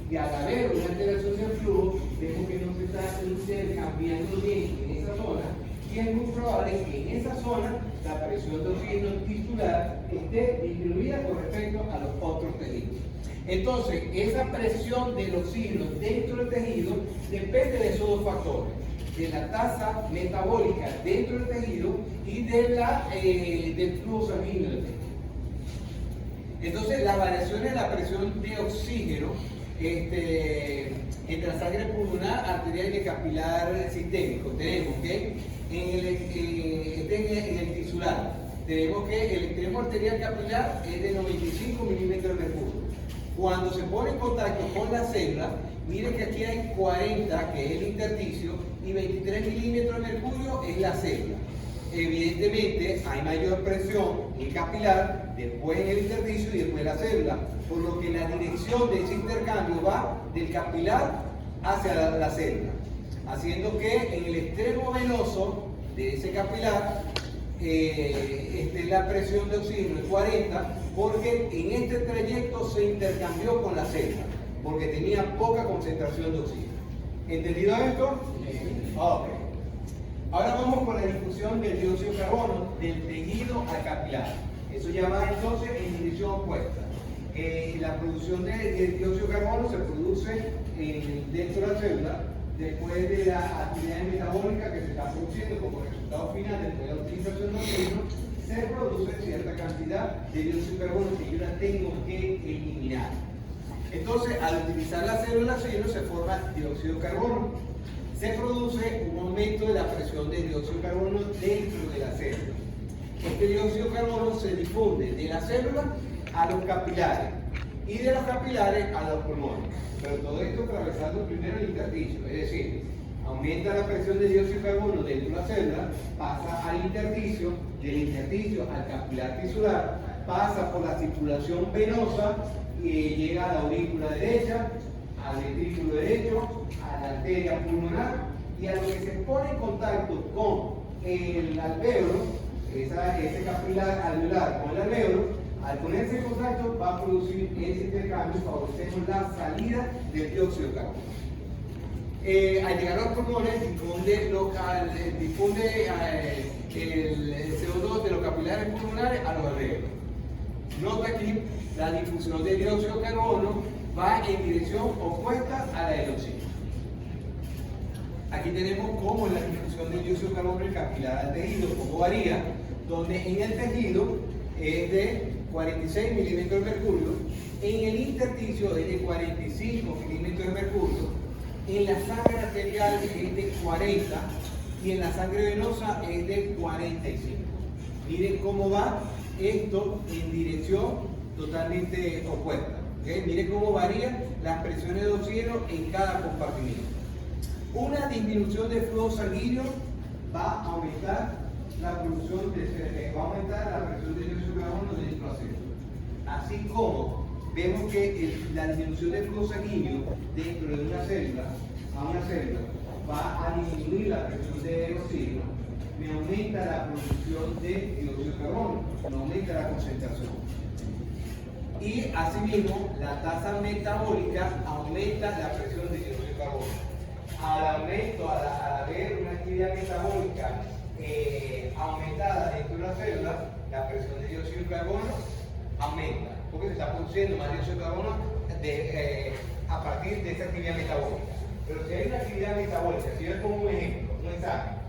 y al haber una alteración del flujo, vemos que no se está intercambiando bien en esa zona y es muy probable que en esa zona la presión de oxígeno tisular esté disminuida con respecto a los otros tejidos. Entonces, esa presión del oxígeno dentro del tejido depende de esos dos factores, de la tasa metabólica dentro del tejido y del flujo sanguíneo del tejido. Entonces, las variaciones de la presión de oxígeno entre la sangre pulmonar, arterial y capilar sistémico, tenemos que en el tisular, tenemos que el extremo arterial capilar es de 95 milímetros de mercurio. Cuando se pone en contacto con la célula, miren que aquí hay 40, que es el intersticio, y 23 milímetros de mercurio es la célula. Evidentemente hay mayor presión en el capilar, después en el intersticio y después en la célula, por lo que la dirección de ese intercambio va del capilar hacia la célula, haciendo que en el extremo venoso de ese capilar la presión de oxígeno es 40, porque en este trayecto se intercambió con la célula, porque tenía poca concentración de oxígeno. ¿Entendido esto? Ok. Ahora vamos con la difusión del dióxido de carbono del tejido al capilar. Eso ya va entonces en dirección opuesta. La producción de dióxido de carbono se produce dentro de la célula después de la actividad metabólica que se está produciendo como resultado final después de la utilización de oxígeno. Se produce cierta cantidad de dióxido de carbono que yo la tengo que eliminar. Entonces, al utilizar la célula oxígeno se forma dióxido de carbono. Se produce un aumento de la presión de dióxido de carbono dentro de la célula. Este dióxido de carbono se difunde de la célula a los capilares y de los capilares a los pulmones. Pero todo esto atravesando primero el intersticio, es decir, aumenta la presión de dióxido de carbono dentro de la célula, pasa al intersticio, del intersticio al capilar tisular, pasa por la circulación venosa y llega a la aurícula derecha, al ventrículo derecho, a la arteria pulmonar y a lo que se pone en contacto con el alvéolo, ese capilar alveolar con el alvéolo. Al ponerse en contacto va a producir ese intercambio, favorecemos la salida del dióxido de carbono. Al llegar a los pulmones difunde el CO2 de los capilares pulmonares a los alvéolos. Nota aquí, la difusión del dióxido de carbono va en dirección opuesta a la del oxígeno. Aquí tenemos cómo es la difusión del dióxido de carbono el capilar al tejido, cómo varía, donde en el tejido es de 46 milímetros de mercurio, en el intersticio es de 45 milímetros de mercurio, en la sangre arterial es de 40 y en la sangre venosa es de 45. Miren cómo va esto en dirección totalmente opuesta. ¿Okay? Miren cómo varían las presiones de oxígeno en cada compartimiento. Una disminución de flujo sanguíneo va a aumentar la producción va a aumentar la presión de dióxido de carbono dentro de la célula. Así como vemos que la disminución del flujo sanguíneo dentro de una célula va a disminuir la presión de oxígeno, me aumenta la producción de dióxido de carbono, me aumenta la concentración. Y asimismo, la tasa metabólica aumenta la presión de dióxido de carbono. Al haber una actividad metabólica aumentada dentro de una célula, la presión de dióxido de carbono aumenta, porque se está produciendo más dióxido de carbono a partir de esa actividad metabólica. Pero si hay una actividad metabólica, si yo pongo un ejemplo, un examen,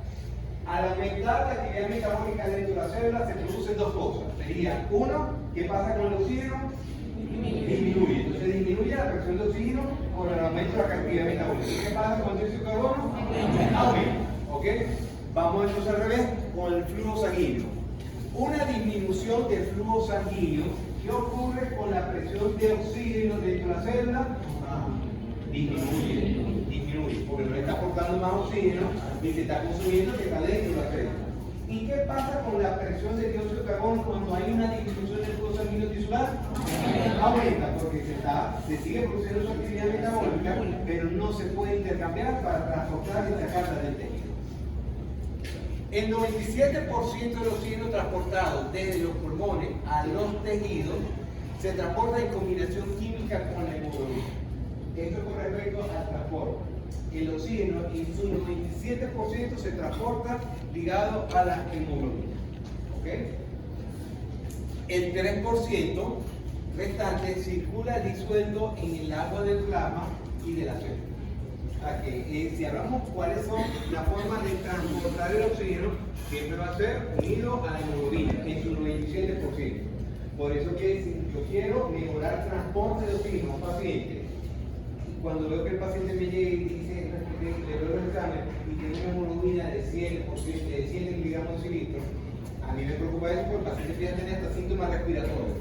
al aumentar la actividad metabólica dentro de la célula se producen dos cosas. Sería, uno, ¿qué pasa con el oxígeno? Disminuye. Entonces disminuye la presión de oxígeno con el aumento de la actividad metabólica. ¿Qué pasa con el dióxido de carbono? Aumenta. ¿Ok? Vamos entonces al revés con el flujo sanguíneo. Una disminución del flujo sanguíneo, ¿qué ocurre con la presión de oxígeno dentro de la célula? Disminuye, porque no le está aportando más oxígeno ni se está consumiendo que está dentro de la célula. ¿Y qué pasa con la presión de dióxido de carbono cuando hay una disminución del flujo sanguíneo tisular? Aumenta, porque se sigue produciendo su actividad metabólica, pero no se puede intercambiar para transportar y sacarla del tejido. El 97% del oxígeno transportado desde los pulmones a los tejidos se transporta en combinación química con la hemoglobina. Esto con respecto al transporte. El oxígeno en su 97% se transporta ligado a la hemoglobina. ¿Okay? El 3% restante circula disuelto en el agua del plasma y de la célula. O sea que si hablamos cuáles son las formas de transportar el oxígeno, siempre va a ser unido a la hemoglobina en su 97%. Por eso que si yo quiero mejorar el transporte de oxígeno a un paciente, cuando veo que el paciente me llega y dice, le doy el examen y tiene una hemoglobina de 100 miligramos de cilindro, a mí me preocupa eso porque el paciente puede tener hasta síntomas respiratorios,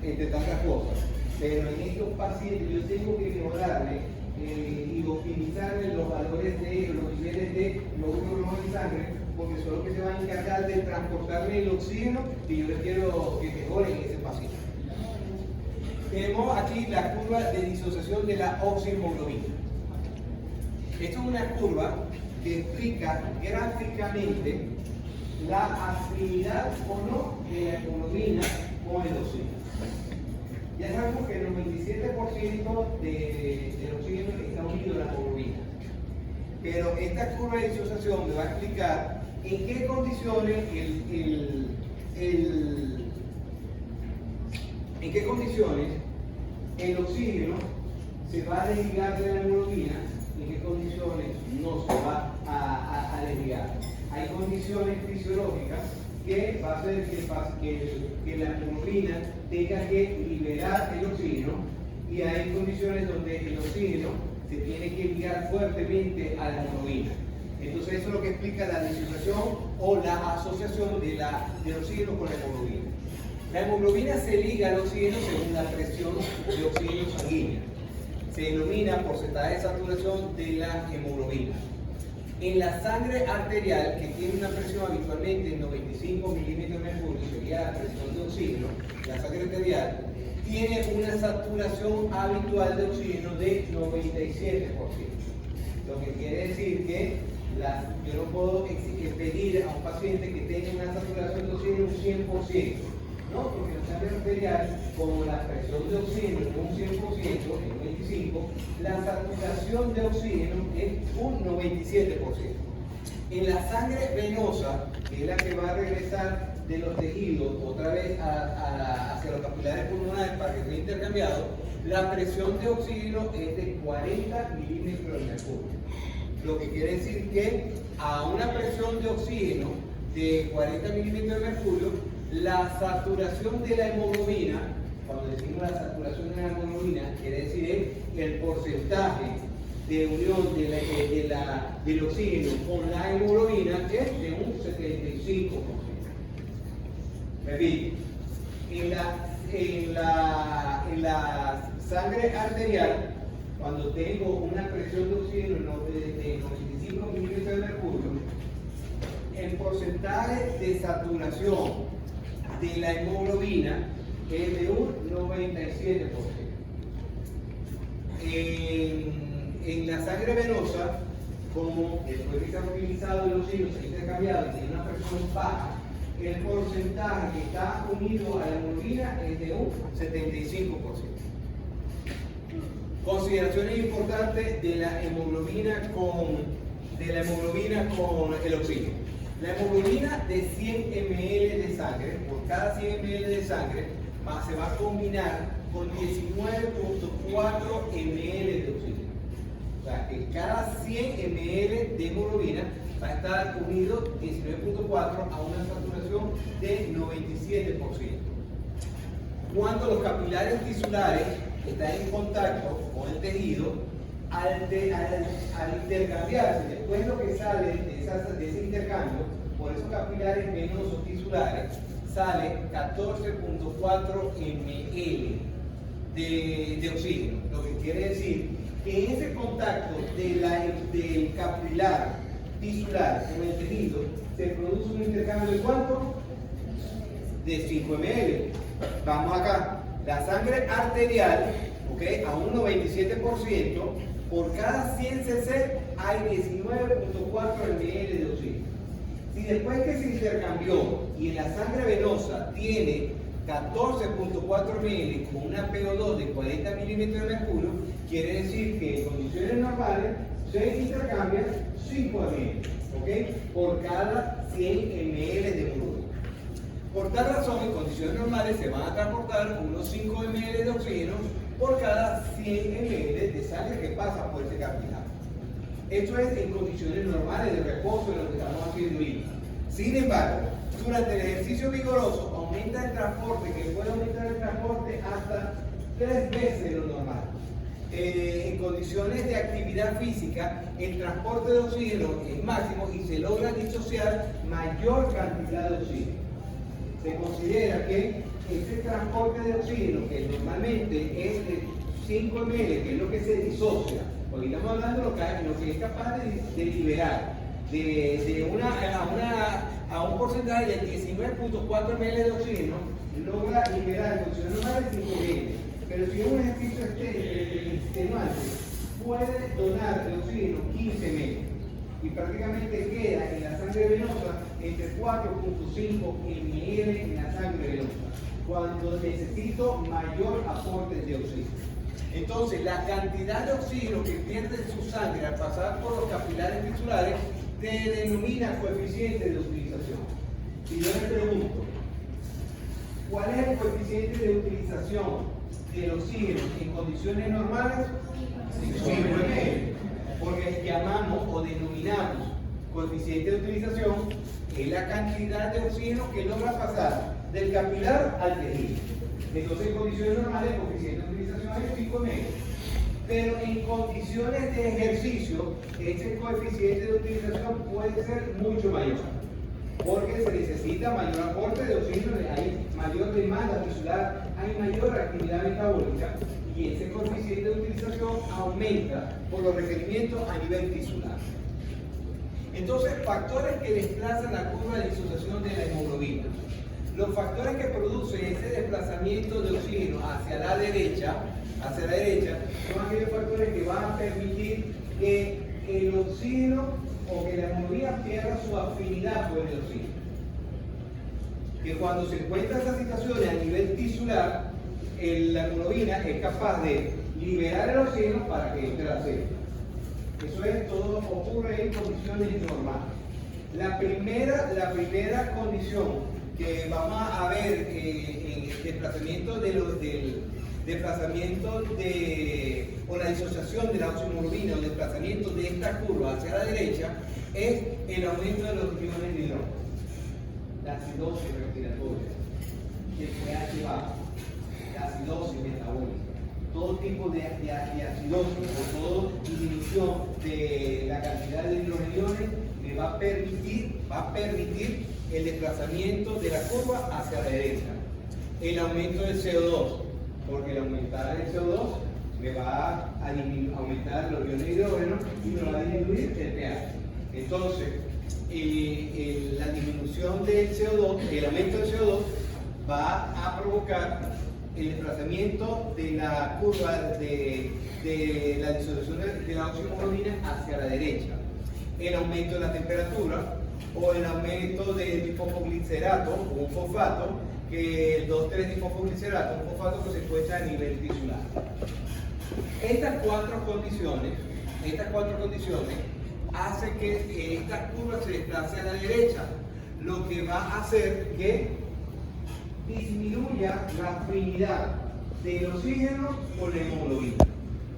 entre tantas cosas. Pero en estos pacientes yo tengo que mejorarle y optimizarle los valores de los niveles de glóbulos rojos en sangre, porque son los que se van a encargar de transportarle el oxígeno que yo les quiero que mejore en ese paciente. Tenemos aquí la curva de disociación de la oxihemoglobina. Esto es una curva que explica gráficamente la afinidad o no de la hemoglobina con el oxígeno. Ya sabemos que el 97% del oxígeno está unido a la hemoglobina. Pero esta curva de disociación me va a explicar en qué condiciones el oxígeno se va a desligar de la hemoglobina. ¿En qué condiciones no se va a desligar? Hay condiciones fisiológicas que va a hacer que la hemoglobina tenga que liberar el oxígeno, y hay condiciones donde el oxígeno se tiene que ligar fuertemente a la hemoglobina. Entonces eso es lo que explica la disociación o la asociación del oxígeno con la hemoglobina. La hemoglobina se liga al oxígeno según la presión de oxígeno sanguínea. Se denomina porcentaje de saturación de la hemoglobina. En la sangre arterial, que tiene una presión habitualmente de 95 milímetros de mercurio, sería la presión de oxígeno, la sangre arterial tiene una saturación habitual de oxígeno de 97%. Lo que quiere decir que yo no puedo pedir a un paciente que tenga una saturación de oxígeno un 100%, ¿no? Porque en la sangre arterial, como la presión de oxígeno es un 100%, es 95%, la saturación de oxígeno es un 97%. En la sangre venosa, que es la que va a regresar de los tejidos otra vez hacia los capilares pulmonares para que sea intercambiado, la presión de oxígeno es de 40 milímetros de mercurio. Lo que quiere decir que a una presión de oxígeno de 40 milímetros de mercurio, la saturación de la hemoglobina, cuando decimos la saturación de la hemoglobina, quiere decir el porcentaje de unión del oxígeno con la hemoglobina es de un 75%. Repito, en la sangre arterial, cuando tengo una presión de oxígeno de 95 milímetros de mercurio, el porcentaje de saturación de la hemoglobina es de un 97%. En la sangre venosa, como después que se ha utilizado el oxígeno, se ha intercambiado y tiene una presión baja, el porcentaje que está unido a la hemoglobina es de un 75%. Consideraciones importantes de la hemoglobina con el oxígeno. La hemoglobina de 100 ml de sangre, por cada 100 ml de sangre, se va a combinar con 19.4 ml de oxígeno. O sea, que cada 100 ml de hemoglobina va a estar unido 19.4 a una saturación de 97%. Cuando los capilares tisulares están en contacto con el tejido, al intercambiarse, después lo que sale de ese intercambio, por esos capilares venosos tisulares, sale 14.4 ml de oxígeno. Lo que quiere decir que en ese contacto del capilar tisular con el tejido se produce un intercambio de ¿cuánto? De 5 ml. Vamos acá. La sangre arterial, ¿okay? A un 97%, por cada 100 cc hay 19.4 ml de oxígeno. Si después que se intercambió y en la sangre venosa tiene 14.4 ml con una PO2 de 40 milímetros de mercurio, quiere decir que en condiciones normales se intercambian 5 ml, ¿okay? Por cada 100 ml de hemoglobina. Por tal razón, en condiciones normales se van a transportar unos 5 ml de oxígeno por cada 100 ml de sangre que pasa por ese capilar. Esto es en condiciones normales de reposo, de lo que estamos haciendo ahorita. Sin embargo, durante el ejercicio vigoroso aumenta el transporte, que puede aumentar el transporte hasta 3 veces lo normal. En condiciones de actividad física, el transporte de oxígeno es máximo y se logra disociar mayor cantidad de oxígeno. Se considera que ese transporte de oxígeno, que normalmente es de 5 ml, que es lo que se disocia, porque estamos hablando de lo que es capaz de liberar a un porcentaje de 19.4 ml de oxígeno, logra liberar en condiciones normales 5 ml. Pero si es un ejercicio extenuante, puede donar de oxígeno 15 ml y prácticamente queda en la sangre venosa entre 4.5 ml en la sangre venosa, cuando necesito mayor aporte de oxígeno. Entonces, la cantidad de oxígeno que pierde su sangre al pasar por los capilares tisulares se denomina coeficiente de utilización. Si yo le pregunto, ¿cuál es el coeficiente de utilización del oxígeno en condiciones normales, 5,5. Porque llamamos o denominamos coeficiente de utilización es la cantidad de oxígeno que logra pasar del capilar al tejido. Entonces, en condiciones normales, el coeficiente de utilización es 5,5. Pero en condiciones de ejercicio, ese coeficiente de utilización puede ser mucho mayor, porque se necesita mayor aporte de oxígeno, hay mayor demanda tisular, hay mayor actividad metabólica, y ese coeficiente de utilización aumenta por los requerimientos a nivel tisular. Entonces, factores que desplazan la curva de disociación de la hemoglobina. Los factores que producen ese desplazamiento de oxígeno hacia la derecha, son aquellos factores que van a permitir que el oxígeno o que la hemoglobina pierda su afinidad por el oxígeno. Que cuando se encuentra esa situación a nivel tisular, la hemoglobina es capaz de liberar el oxígeno para que entre la célula. Eso es, todo ocurre en condiciones normales. La primera condición que vamos a ver en el desplazamiento o la disociación de la oximoglobina o el desplazamiento de esta curva hacia la derecha es el aumento de los iones de hidrógeno, la acidosis respiratoria, el pH bajo, la acidosis metabólica. Todo tipo de acidosis o toda disminución de la cantidad de hidrogeniones me va a permitir el desplazamiento de la curva hacia la derecha. El aumento del CO2, porque el aumentar el CO2 me va a aumentar los iones de hidrógeno y me va a disminuir el pH. Entonces, la disminución del CO2, el aumento del CO2 va a provocar el desplazamiento de la curva de la disociación de la oximoglobina hacia la derecha. El aumento de la temperatura o el aumento del difosfoglicerato o un fosfato, que el 2,3-difosfoglicerato, un fosfato que se encuentra a nivel tisular. Estas cuatro condiciones hacen que esta curva se desplace a la derecha, lo que va a hacer que disminuya la afinidad del oxígeno con la hemoglobina.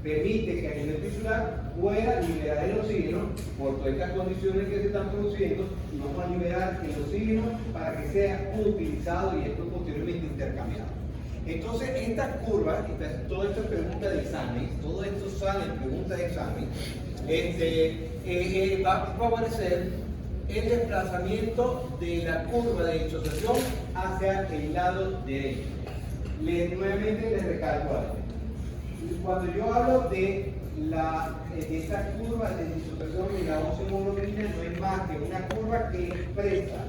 Permite que a nivel tisular pueda liberar el oxígeno por todas estas condiciones que se están produciendo y vamos a liberar el oxígeno para que sea utilizado y esto posteriormente intercambiado. Entonces, esta curva, toda esta pregunta de examen, todo esto sale en pregunta de examen, va a favorecer el desplazamiento de la curva de disociación hacia el lado derecho. Nuevamente les recalco algo. Cuando yo hablo de esta curva de disociación de la oximoglobina, no es más que una curva que expresa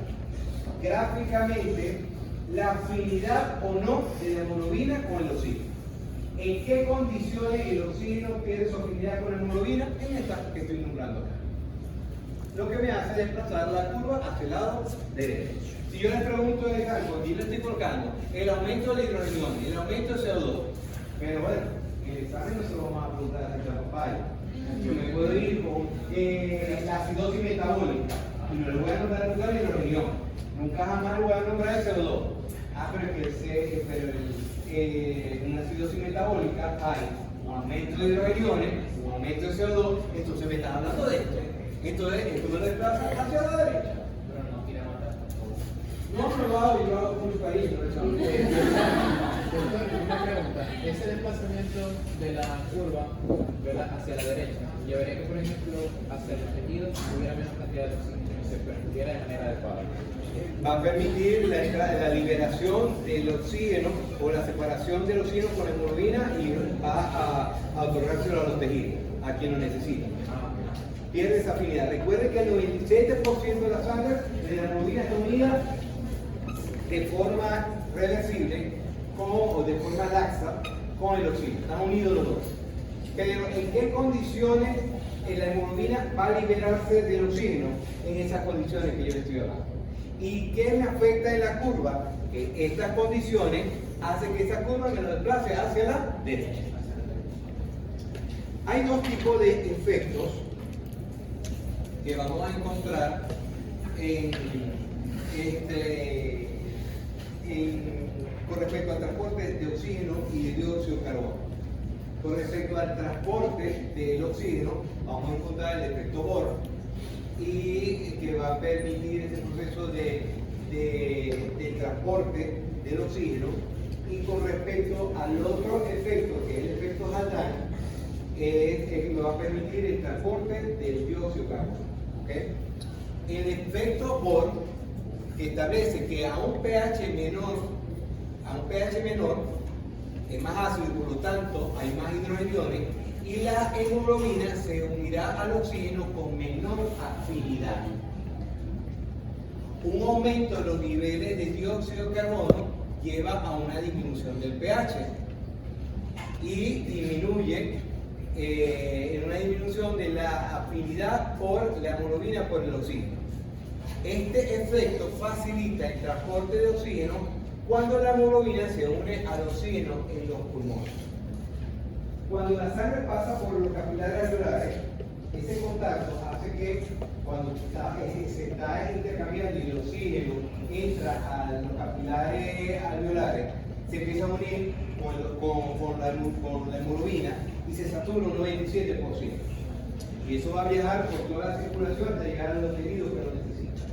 gráficamente la afinidad o no de la hemoglobina con el oxígeno. ¿En qué condiciones el oxígeno pierde su afinidad con la hemoglobina? En estas que estoy nombrando acá. Lo que me hace desplazar la curva hacia el lado derecho. Si yo les pregunto de algo, aquí le estoy colocando el aumento de hidrogeniones, el aumento de CO2, pero bueno, en el examen no se lo vamos a preguntar a la papaya. Yo me puedo ir con la acidosis metabólica y no le voy a nombrar el lugar de hidrogenión. Nunca jamás le voy a nombrar el CO2. Pero en una acidosis metabólica hay un aumento de hidrogeniones, un aumento de CO2, entonces me están hablando de esto. Entonces, esto me desplaza hacia la derecha. Pero no quiere matar. No, lo hago, yo lo hago con mucho cariño. Una pregunta, ese desplazamiento de la curva, ¿verdad?, hacia la derecha, llevaría que, por ejemplo, hacia los tejidos hubiera menos cantidad de oxígeno y se permitiera de manera adecuada. Va a permitir la liberación del oxígeno o la separación del oxígeno con la hemoglobina y va a otorgárselo a los tejidos, a quien lo necesita. Pierde esa afinidad. Recuerden que el 97% de la sangre de la hemoglobina está unida de forma reversible o de forma laxa con el oxígeno. Están unidos los dos. Pero ¿en qué condiciones la hemoglobina va a liberarse del oxígeno? En esas condiciones que yo les estoy hablando. ¿Y qué me afecta en la curva? Que estas condiciones hacen que esa curva me lo desplace hacia la derecha. Hay dos tipos de efectos que vamos a encontrar con respecto al transporte de oxígeno y de dióxido de carbono. Con respecto al transporte del oxígeno, vamos a encontrar el efecto Bohr, y que va a permitir ese proceso de transporte del oxígeno. Y con respecto al otro efecto, que es el efecto Haldane, que me va a permitir el transporte del dióxido de carbono. ¿Okay? El efecto Bohr, que establece que a un pH menor es más ácido y por lo tanto hay más hidrogeniones, y la hemoglobina se unirá al oxígeno con menor afinidad. Un aumento de los niveles de dióxido de carbono lleva a una disminución del pH y disminuye en una disminución de la afinidad por la hemoglobina por el oxígeno. Este efecto facilita el transporte de oxígeno cuando la hemoglobina se une al oxígeno en los pulmones. Cuando la sangre pasa por los capilares alveolares, ese contacto hace que cuando se está intercambiando y el oxígeno entra a los capilares alveolares, se empieza a unir con la hemoglobina y se satura un 97%. Y eso va a viajar por toda la circulación hasta llegar a los tejidos que lo necesitan.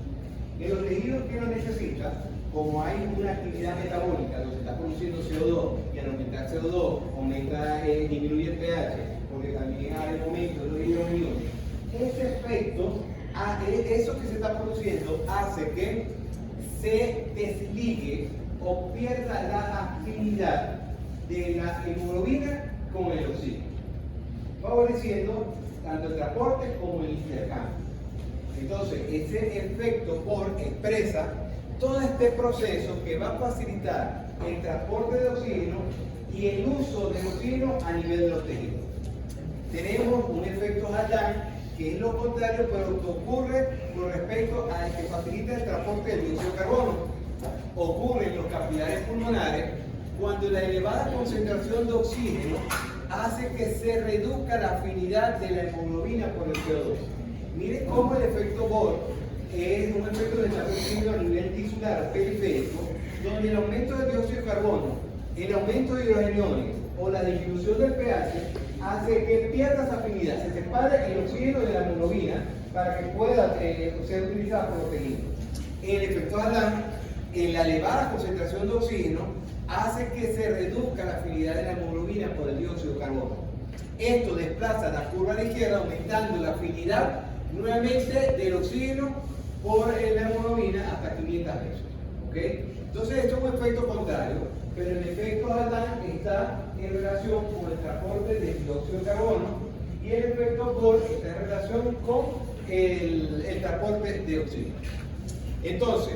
En los tejidos que lo necesitan, como hay una actividad metabólica donde se está produciendo CO2 y al aumentar CO2 disminuye el pH, porque también hay aumentos de los hidrogeniones, ese efecto, eso que se está produciendo hace que se desligue o pierda la afinidad de la hemoglobina con el oxígeno, favoreciendo tanto el transporte como el intercambio. Entonces, ese efecto Bohr expresa todo este proceso que va a facilitar el transporte de oxígeno y el uso del oxígeno a nivel de los tejidos. Tenemos un efecto Haldane, que es lo contrario, pero que ocurre con respecto al que facilita el transporte del dióxido de carbono. Ocurre en los capilares pulmonares cuando la elevada concentración de oxígeno hace que se reduzca la afinidad de la hemoglobina por el CO2. Miren cómo el efecto Bohr es un efecto de desarrollo a nivel tisular periférico, donde el aumento del dióxido de carbono, el aumento de hidrogeniones o la disminución del pH hace que pierda esa afinidad, se separe el oxígeno de la hemoglobina para que pueda ser utilizada por los tejidos. El efecto Haldane, en la elevada concentración de oxígeno, hace que se reduzca la afinidad de la hemoglobina por el dióxido de carbono. Esto desplaza la curva a la izquierda, aumentando la afinidad nuevamente del oxígeno por la hemoglobina hasta 500 veces. ¿Okay? Entonces esto es un efecto contrario, pero el efecto Haldane está en relación con el transporte del dióxido de carbono y el efecto Bohr está en relación con el transporte de oxígeno. Entonces,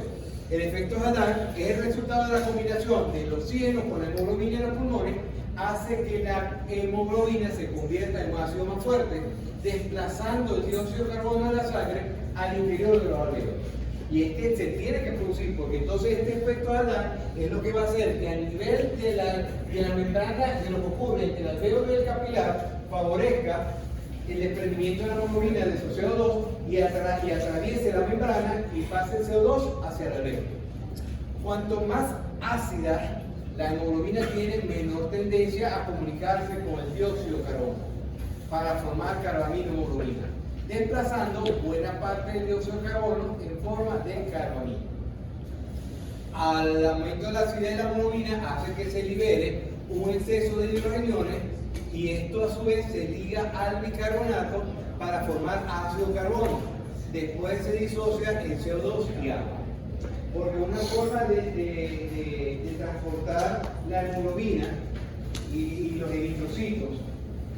el efecto Haldane es el resultado de la combinación del oxígeno con la hemoglobina en los pulmones, hace que la hemoglobina se convierta en un ácido más fuerte, desplazando el dióxido de carbono de la sangre al interior de los alveolos. Y es que se tiene que producir, porque entonces este efecto Haldane es lo que va a hacer que a nivel de la membrana, de lo que ocurre entre el alveolo y el capilar, favorezca el desprendimiento de la hemoglobina de su CO2 y atraviese la membrana y pase el CO2 hacia el alveolo. Cuanto más ácida la hemoglobina tiene, menor tendencia a comunicarse con el dióxido de carbono para formar carbamino-hemoglobina, desplazando buena parte del dióxido de carbono en forma de carbamino. Al aumento de la acidez de la hemoglobina hace que se libere un exceso de hidrogeniones y esto a su vez se liga al bicarbonato para formar ácido carbono. Después se disocia en CO2 y agua. Porque una forma de transportar la hemoglobina y los eritrocitos,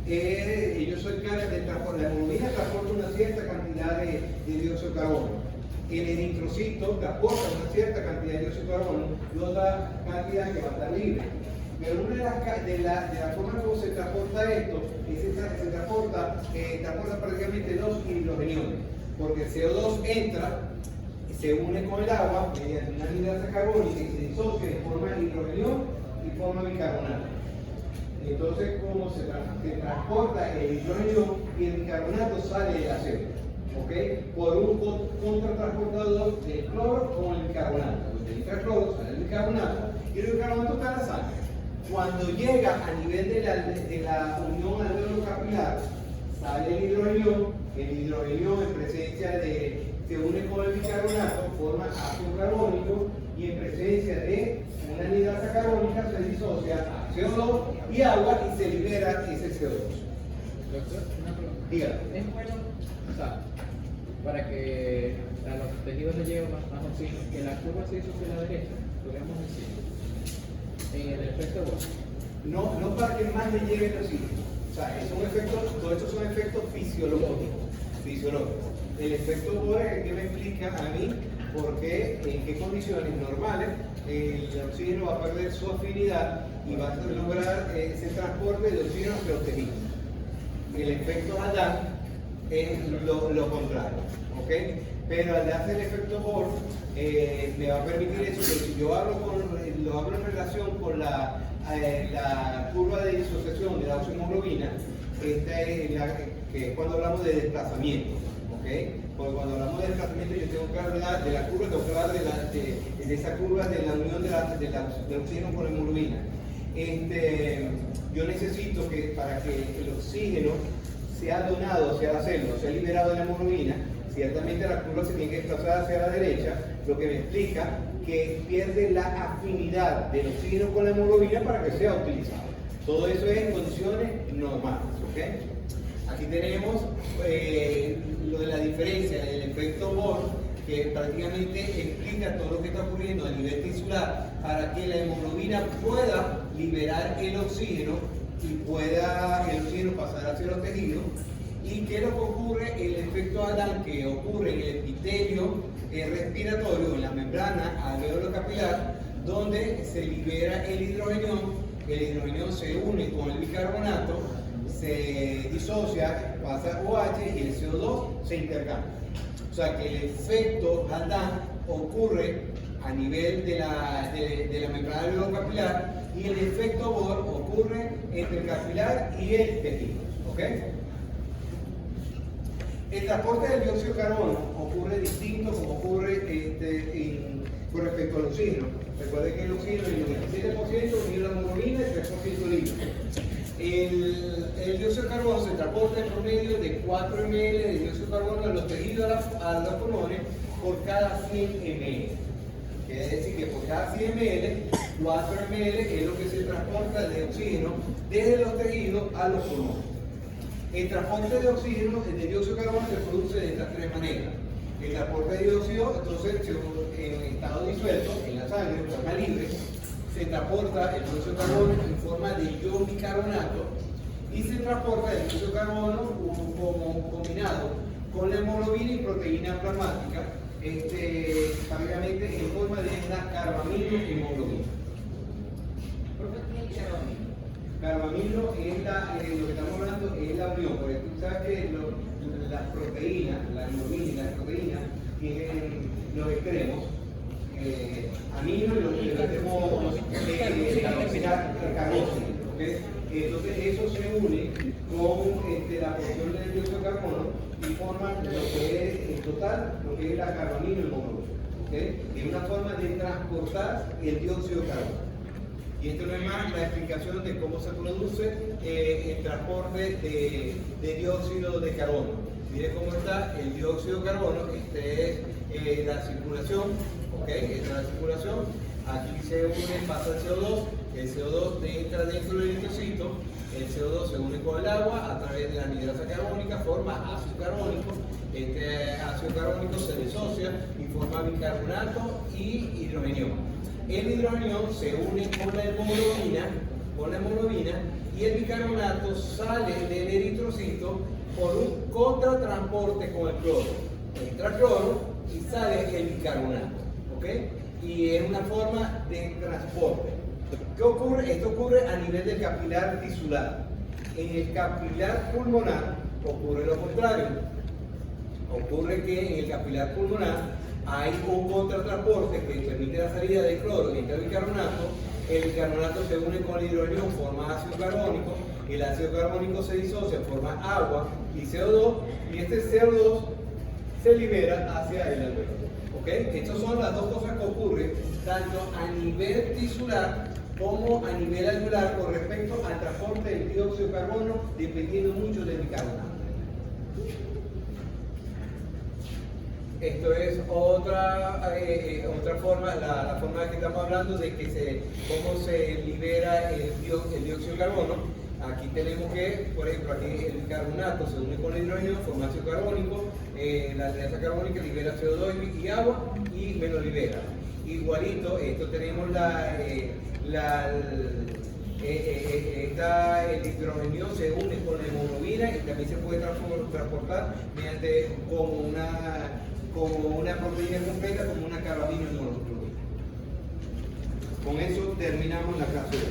ellos son caras de transporte. La hemoglobina transporta una cierta cantidad de dióxido de carbono. El eritrocito transporta una cierta cantidad de dióxido de carbono y otra cantidad que va a estar libre. Pero una de las formas como se transporta esto es que se transporta prácticamente dos hidrogeniones, porque el CO2 entra, se une con el agua mediante una anhidrasa carbónica y se disocia y forma hidrogenión y forma bicarbonato. Entonces, como se transporta el hidrógeno y el bicarbonato sale del acero, ¿okay? Por un contratransportador del cloro con el bicarbonato. Del cloro sale el bicarbonato hidrógeno de carbonato está en la sangre. Cuando llega a nivel de la unión alveolo capilar, sale el hidrógeno en presencia se une con el bicarbonato, forma ácido carbónico y en presencia de una anhidrasa carbónica se disocia a CO2 y agua y se libera ese CO2. Doctor, una pregunta. Dígalo. Es bueno, o sea, para que a los tejidos les llegue más oxígeno, que la curva se disocie a la derecha, podríamos decir, en el efecto Bohr. No para que más le llegue el oxígeno. O sea, todos estos son efectos fisiológicos. El efecto Bohr es el que me explica a mí por qué, en qué condiciones normales el oxígeno va a perder su afinidad y va a lograr ese transporte de oxígeno hacia los tejidos. El efecto Adán es lo contrario, ¿ok? Pero al darse el efecto Bohr me va a permitir eso, pero si yo lo hablo en relación con la curva de disociación de la oximoglobina, esta es que es cuando hablamos de desplazamiento, ¿ok? Porque cuando hablamos de desplazamiento yo tengo que hablar de la curva, tengo que hablar de esa curva de la unión del oxígeno con la hemoglobina. Yo necesito que para que el oxígeno sea donado hacia la célula, sea liberado de la hemoglobina, ciertamente la curva se tiene que desplazar hacia la derecha, lo que me explica que pierde la afinidad del oxígeno con la hemoglobina para que sea utilizado. Todo eso es en condiciones normales, ¿ok? Aquí tenemos lo de la diferencia del efecto Bohr, que prácticamente explica todo lo que está ocurriendo a nivel tisular para que la hemoglobina pueda liberar el oxígeno y pueda el oxígeno pasar hacia los tejidos. ¿Y qué es lo que ocurre? El efecto Adán que ocurre en el epitelio respiratorio, en la membrana alveolo-capilar, donde se libera el hidrógeno se une con el bicarbonato, se disocia, pasa OH y el CO2 se intercambia. O sea que el efecto Adán ocurre a nivel de la membrana alveolo-capilar y el efecto Bohr ocurre entre el capilar y el tejido. ¿Ok? El transporte del dióxido de carbono ocurre distinto como ocurre con respecto al oxígeno. Recuerden que el oxígeno es el 97% unido a la hemoglobina y 3% libre. El dióxido de carbono se transporta en promedio de 4 ml de dióxido de carbono de los tejidos a los pulmones por cada 100 ml. Quiere decir que por cada 100 ml, 4 ml es lo que se transporta de oxígeno desde los tejidos a los pulmones. El transporte de oxígeno, de dióxido de carbono, se produce de estas tres maneras. El transporte de dióxido, entonces, en estado disuelto, en la sangre, en forma libre, se transporta el dióxido de carbono en forma de ion bicarbonato y se transporta el dióxido de carbono como combinado con la hemoglobina y proteína plasmática, prácticamente en forma de una carbamilo hemoglobina. Carbamilo es lo que estamos hablando es la unión, porque tú sabes que las proteínas, la hemoglobina y las proteínas tienen los extremos, amino y los extremos carboxilo, ¿okay? Entonces eso se une con la porción del dióxido de carbono y forman lo que es en total, lo que es la carbamilo hemoglobina, ¿okay? Es una forma de transportar el dióxido de carbono. Y esto no es más la explicación de cómo se produce el transporte de dióxido de carbono. Miren cómo está el dióxido de carbono, es la circulación, ¿ok? Esta es la circulación. Aquí se une, pasa el CO2 entra dentro del eritrocito, el CO2 se une con el agua a través de la anhidrasa carbónica, forma ácido carbónico. Este ácido carbónico se disocia y forma bicarbonato y hidrógeno. El hidrógeno se une con la hemoglobina y el bicarbonato sale del eritrocito por un contratransporte con el cloro. Entra cloro y sale el bicarbonato, ¿ok? Y es una forma de transporte. ¿Qué ocurre? Esto ocurre a nivel del capilar tisular. En el capilar pulmonar ocurre lo contrario. Ocurre que en el capilar pulmonar hay un contratransporte que permite la salida de cloro y el bicarbonato. El bicarbonato se une con el hidrógeno, forma ácido carbónico. El ácido carbónico se disocia, forma agua y CO2. Y este CO2 se libera hacia el alveolo. ¿Ok? Estas son las dos cosas que ocurren tanto a nivel tisular como a nivel alveolar con respecto al transporte del dióxido de carbono, dependiendo mucho del bicarbonato. Esto es otra forma, la forma que estamos hablando de cómo se libera el dióxido de carbono. Aquí tenemos que, por ejemplo, aquí el bicarbonato se une con el hidrógeno, forma ácido carbónico, la alianza carbónica libera CO2 y agua y me lo libera. Igualito, esto tenemos el hidrógeno se une con la hemoglobina y también se puede transportar mediante como una proteína completa, como una carabina hemoglobina. Con eso terminamos la clase de hoy.